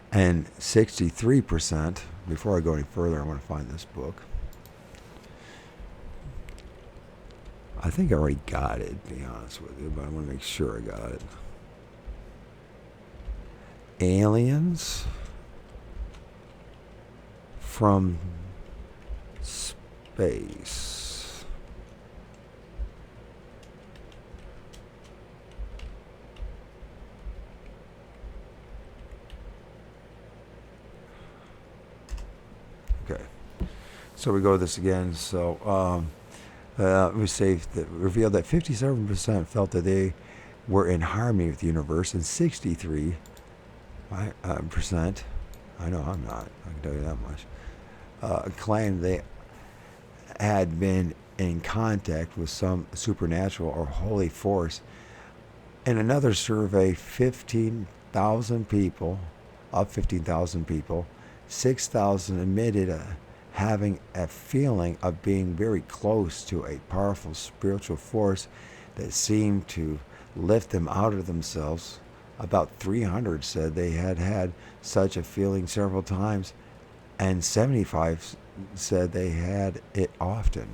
And 63%, before I go any further, I want to find this book. I think I already got it, to be honest with you, but I want to make sure I got it. Aliens from space. Okay, so we go to this again. So we say that revealed that 57% felt that they were in harmony with the universe, and 63%, I know I'm not, I can tell you that much, claimed they had been in contact with some supernatural or holy force. In another survey, 15,000 people, of 15,000 people, 6,000 admitted having a feeling of being very close to a powerful spiritual force that seemed to lift them out of themselves. About 300 said they had had such a feeling several times, and 75 said they had it often.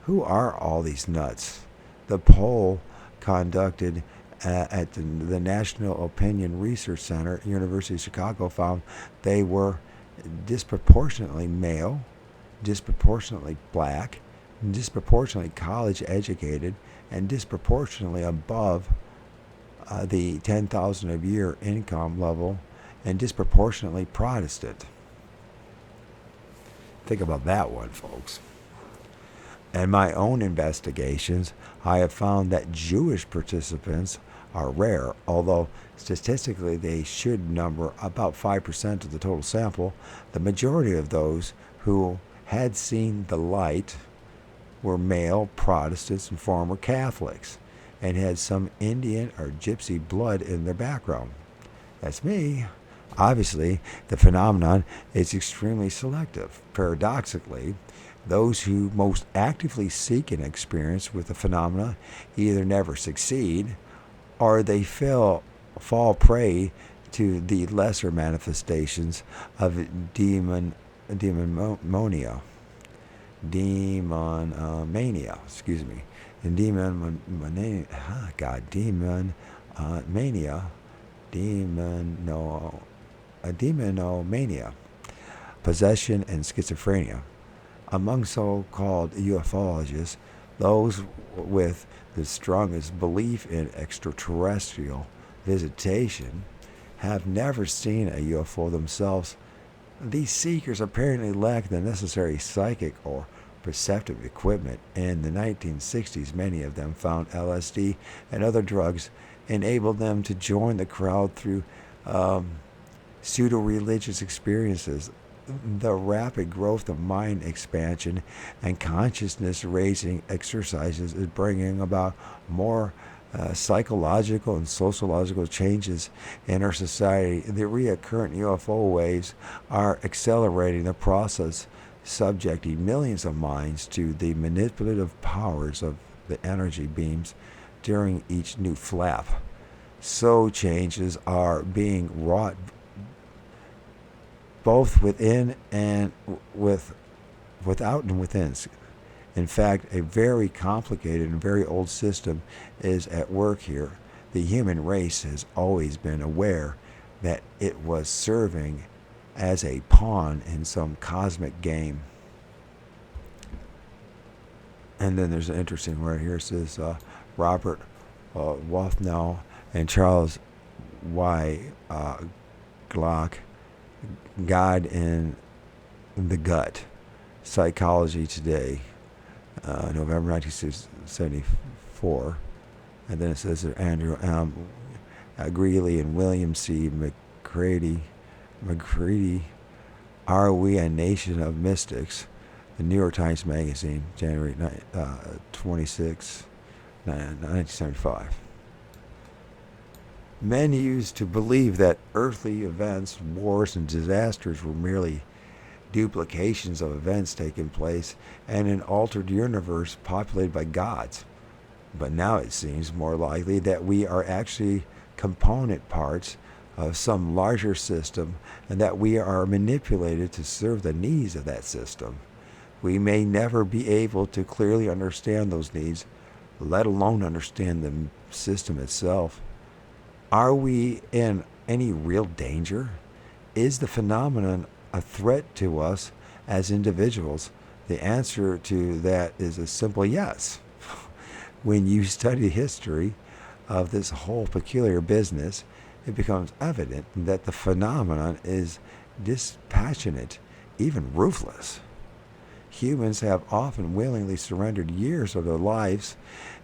Who are all these nuts? The poll conducted at the National Opinion Research Center, University of Chicago, found they were disproportionately male, disproportionately black, disproportionately college educated, and disproportionately above the 10,000 a year income level, and disproportionately Protestant. Think about that one, folks. In my own investigations, I have found that Jewish participants are rare, although statistically they should number about 5% of the total sample. The majority of those who had seen the light were male Protestants and former Catholics, and had some Indian or Gypsy blood in their background. That's me. Obviously, the phenomenon is extremely selective. Paradoxically, those who most actively seek an experience with the phenomena either never succeed or they fall prey to the lesser manifestations of demonia, and demonomania, possession, and schizophrenia. Among so-called ufologists, those with the strongest belief in extraterrestrial visitation have never seen a UFO themselves. These seekers apparently lack the necessary psychic or perceptive equipment. In the 1960s, many of them found LSD and other drugs enabled them to join the crowd through pseudo-religious experiences. The rapid growth of mind expansion and consciousness-raising exercises is bringing about more psychological and sociological changes in our society. The recurrent UFO waves are accelerating the process, subjecting millions of minds to the manipulative powers of the energy beams during each new flap. So changes are being wrought both within and without and within. In fact, a very complicated and very old system is at work here. The human race has always been aware that it was serving as a pawn in some cosmic game. And then there's an interesting word here. It says Robert Wathnow and Charles Y. Glock, God in the Gut, Psychology Today, November 1974. And then it says that Andrew M. Greeley and William C. McCready, Are We a Nation of Mystics? The New York Times Magazine, January 26, 1975. Men used to believe that earthly events, wars, and disasters were merely duplications of events taking place in an altered universe populated by gods. But now it seems more likely that we are actually component parts of some larger system, and that we are manipulated to serve the needs of that system. We may never be able to clearly understand those needs, let alone understand the system itself. Are we in any real danger? Is the phenomenon a threat to us as individuals? The answer to that is a simple yes. When you study history of this whole peculiar business, it becomes evident that the phenomenon is dispassionate, even ruthless. Humans have often willingly surrendered years of their lives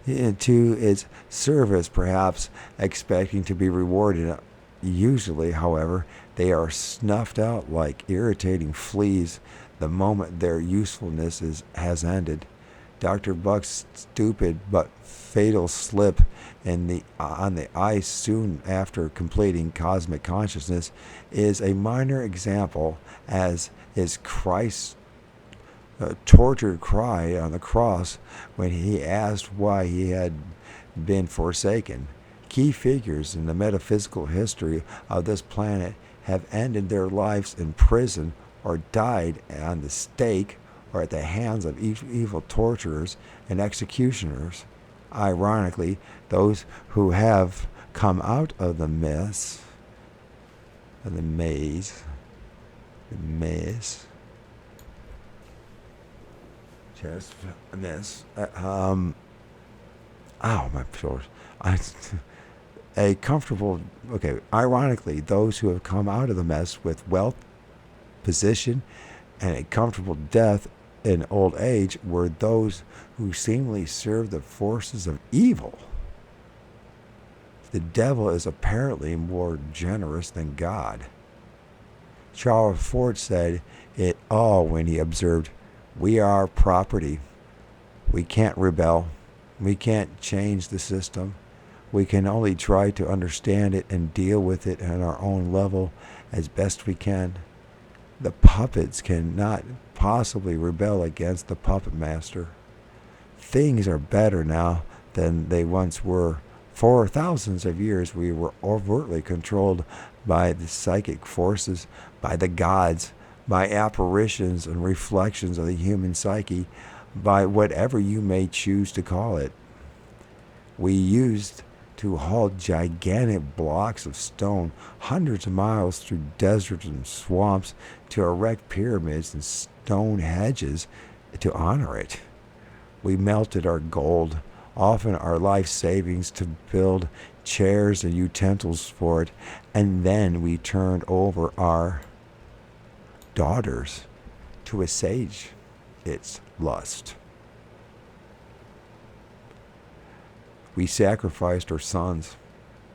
to its service, perhaps expecting to be rewarded. Usually, however, they are snuffed out like irritating fleas the moment their usefulness has ended. Dr. Buck's stupid but fatal slip on the ice soon after completing cosmic consciousness is a minor example, as is Christ's tortured cry on the cross when he asked why he had been forsaken. Key figures in the metaphysical history of this planet have ended their lives in prison or died on the stake or at the hands of evil torturers and executioners. Ironically, those who have come out of the maze, just this, ow, my shoulders. Ironically, those who have come out of the mess with wealth, position, and a comfortable death in old age were those who seemingly served the forces of evil. The devil is apparently more generous than God. Charles Ford said it all when he observed, "We are property. We can't rebel. We can't change the system. We can only try to understand it and deal with it on our own level as best we can. The puppets cannot possibly rebel against the puppet master. Things are better now than they once were. For thousands of years we were overtly controlled by the psychic forces, by the gods, by apparitions and reflections of the human psyche, by whatever you may choose to call it. We used to haul gigantic blocks of stone hundreds of miles through deserts and swamps to erect pyramids and stone hedges to honor it. We melted our gold, often our life savings, to build chairs and utensils for it, and then we turned over our daughters to assuage its lust. We sacrificed our sons.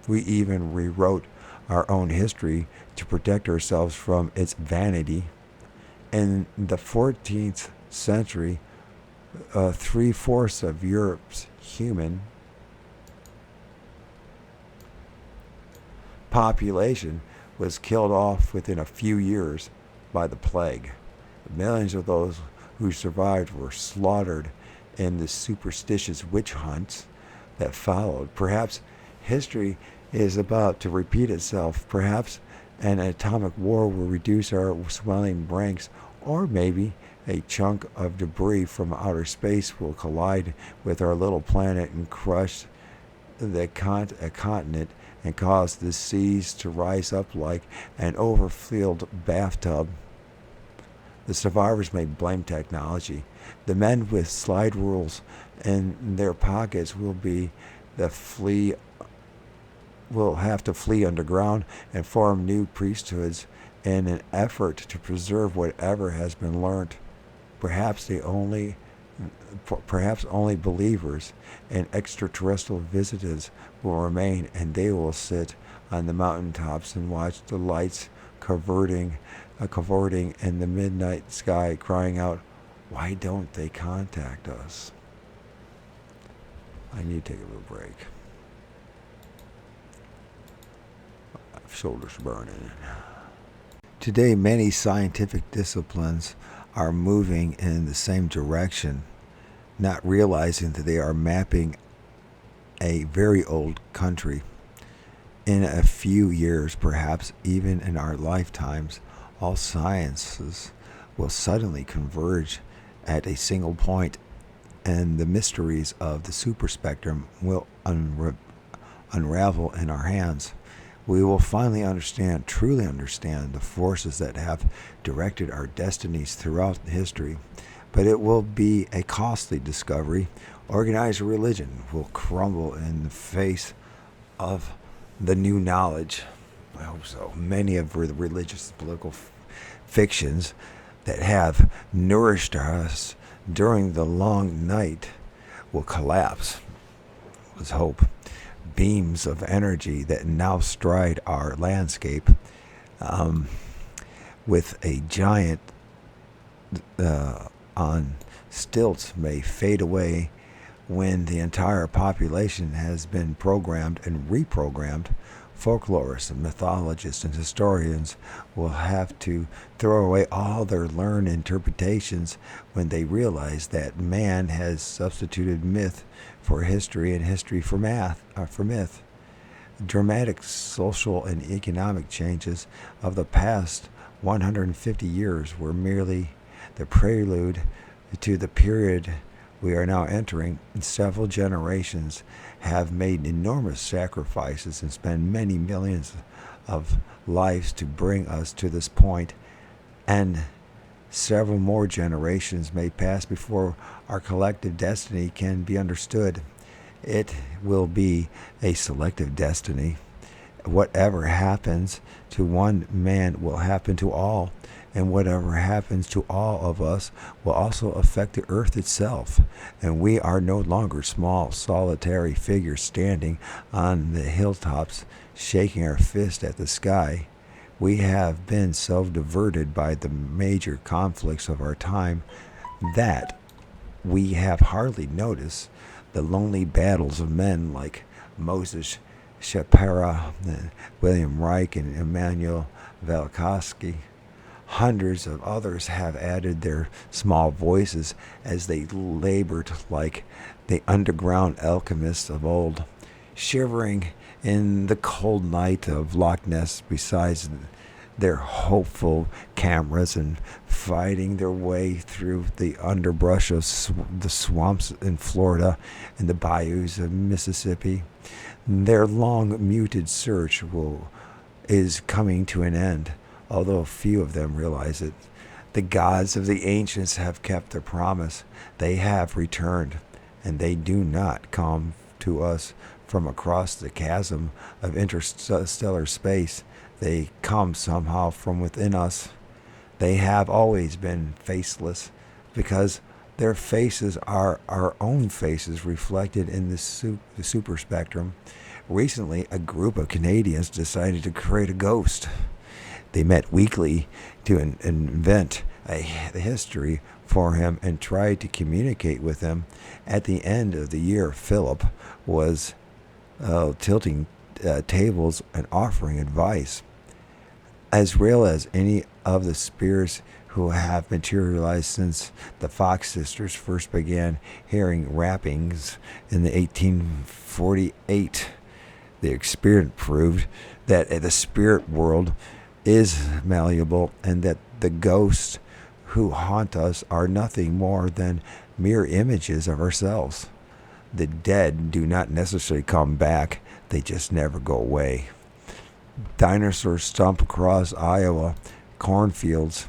We even rewrote our own history to protect ourselves from its vanity. In the 14th century, 3/4 of Europe's human population was killed off within a few years by the plague. Millions of those who survived were slaughtered in the superstitious witch hunts that followed. Perhaps history is about to repeat itself. Perhaps an atomic war will reduce our swelling ranks, or maybe a chunk of debris from outer space will collide with our little planet and crush a continent and cause the seas to rise up like an overfilled bathtub. The survivors may blame technology. The men with slide rules in their pockets will have to flee underground and form new priesthoods in an effort to preserve whatever has been learnt. Perhaps only believers and extraterrestrial visitors will remain, and they will sit on the mountaintops and watch the lights cavorting in the midnight sky, crying out, "Why don't they contact us?" I need to take a little break. My shoulders burning. Today, many scientific disciplines are moving in the same direction, not realizing that they are mapping a very old country. In a few years, perhaps even in our lifetimes, all sciences will suddenly converge at a single point, and the mysteries of the superspectrum will unravel in our hands. We will finally truly understand the forces that have directed our destinies throughout history. But it will be a costly discovery. Organized religion will crumble in the face of the new knowledge. I hope so. Many of the religious political fictions that have nourished us during the long night will collapse. Let's hope. Beams of energy that now stride our landscape with a giant on stilts may fade away when the entire population has been programmed and reprogrammed. Folklorists and mythologists and historians will have to throw away all their learned interpretations when they realize that man has substituted myth for history and history for myth. Dramatic social and economic changes of the past 150 years were merely the prelude to the period we are now entering. Several generations have made enormous sacrifices and spent many millions of lives to bring us to this point, and several more generations may pass before our collective destiny can be understood. It will be a selective destiny. Whatever happens to one man will happen to all, and whatever happens to all of us will also affect the earth itself. And we are no longer small, solitary figures standing on the hilltops, shaking our fist at the sky. We have been so diverted by the major conflicts of our time that we have hardly noticed the lonely battles of men like Moses Shapira, William Reich, and Immanuel Velikovsky. Hundreds of others have added their small voices as they labored like the underground alchemists of old, shivering in the cold night of Loch Ness beside their hopeful cameras and fighting their way through the underbrush of the swamps in Florida and the bayous of Mississippi. Their long muted search is coming to an end, although few of them realize it. The gods of the ancients have kept their promise. They have returned, and they do not come to us from across the chasm of interstellar space. They come somehow from within us. They have always been faceless because their faces are our own faces reflected in the super spectrum. Recently, a group of Canadians decided to create a ghost. They met weekly to invent a history for him and tried to communicate with him. At the end of the year, Philip was tilting tables and offering advice. As real as any of the spirits who have materialized since the Fox sisters first began hearing rappings in the 1848. The experiment proved that the spirit world is malleable and that the ghosts who haunt us are nothing more than mere images of ourselves. The dead do not necessarily come back, they just never go away. Dinosaurs stomp across Iowa cornfields,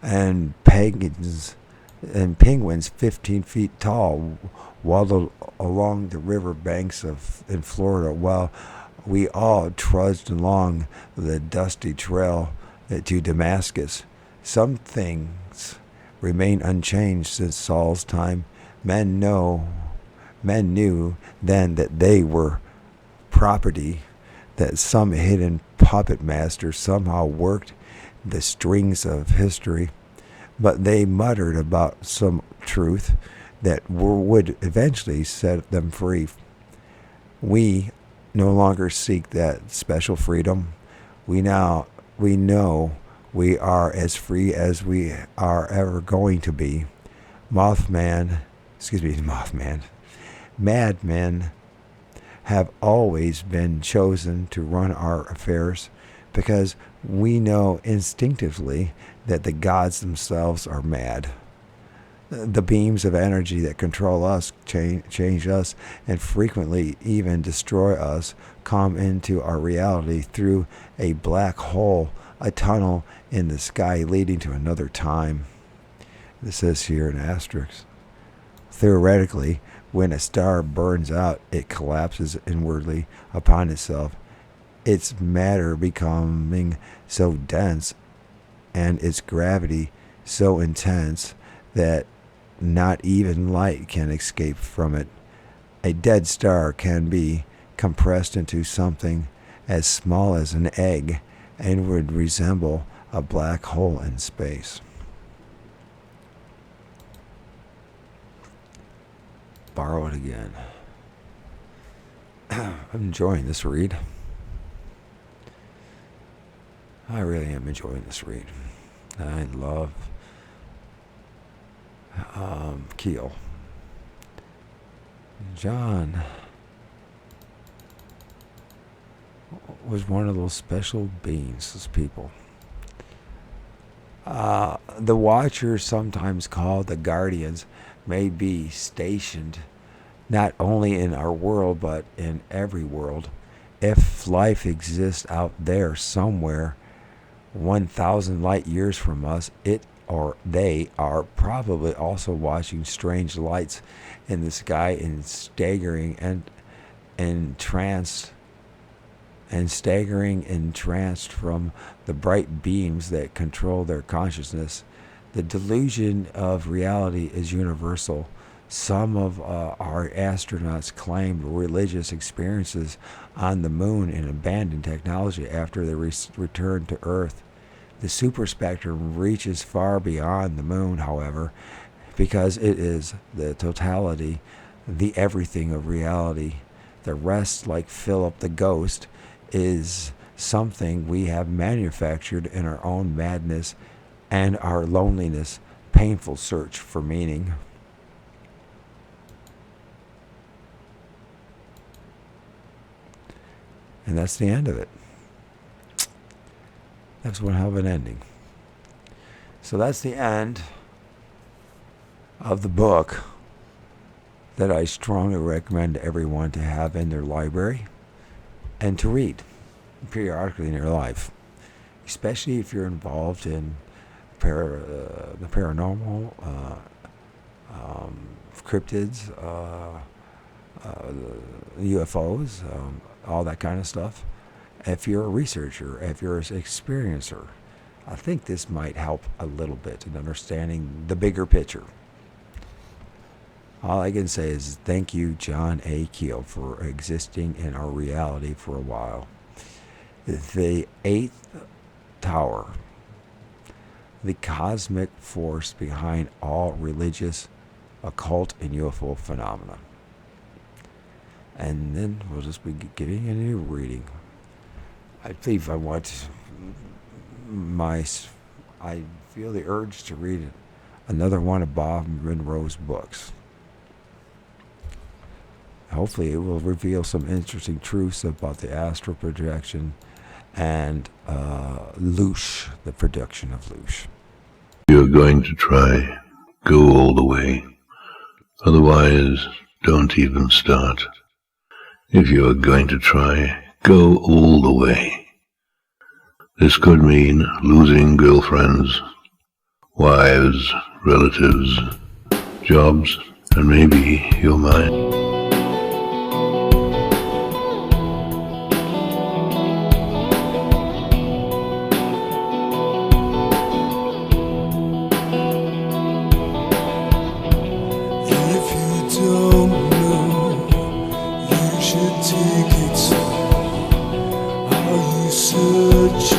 and penguins 15 feet tall waddled along the river banks in Florida while we all trudged along the dusty trail to Damascus. Some things remain unchanged since Saul's time. Men knew then that they were property, that some hidden puppet master somehow worked the strings of history, but they muttered about some truth that would eventually set them free. We no longer seek that special freedom. We know we are as free as we are ever going to be. Madmen have always been chosen to run our affairs because we know instinctively that the gods themselves are mad. The beams of energy that control us, change us, and frequently even destroy us come into our reality through a black hole, a tunnel in the sky leading to another time. This says here in asterisk. Theoretically, when a star burns out, it collapses inwardly upon itself, its matter becoming so dense and its gravity so intense that not even light can escape from it. A dead star can be compressed into something as small as an egg and would resemble a black hole in space. borrow it again. I'm enjoying this read. I really am enjoying this read. I love Keel. John was one of those special beings, those people. The Watchers, sometimes called the Guardians, may be stationed not only in our world but in every world. If life exists out there somewhere 1,000 light years from us, it or they are probably also watching strange lights in the sky and staggering entranced from the bright beams that control their consciousness. The delusion of reality is universal. Some of our astronauts claimed religious experiences on the moon and abandoned technology after they returned to Earth. The super spectrum reaches far beyond the moon, however, because it is the totality, the everything of reality. The rest, like Philip the Ghost, is something we have manufactured in our own madness and our loneliness, painful search for meaning. And that's the end of it. That's one hell of an ending. So that's the end of the book that I strongly recommend to everyone to have in their library and to read periodically in your life, especially if you're involved in the paranormal, cryptids, UFOs, all that kind of stuff. If you're a researcher, if you're an experiencer, I think this might help a little bit in understanding the bigger picture. All I can say is thank you, John A. Keel, for existing in our reality for a while. The eighth tower, the cosmic force behind all religious, occult, and UFO phenomena. And then we'll just be getting a new reading. I believe I feel the urge to read another one of Bob Monroe's books. Hopefully it will reveal some interesting truths about the astral projection and Loosh, the production of Loosh. If you're going to try, go all the way. Otherwise, don't even start. If you're going to try, go all the way. This could mean losing girlfriends, wives, relatives, jobs, and maybe your mind. Take it slow. Are you searching?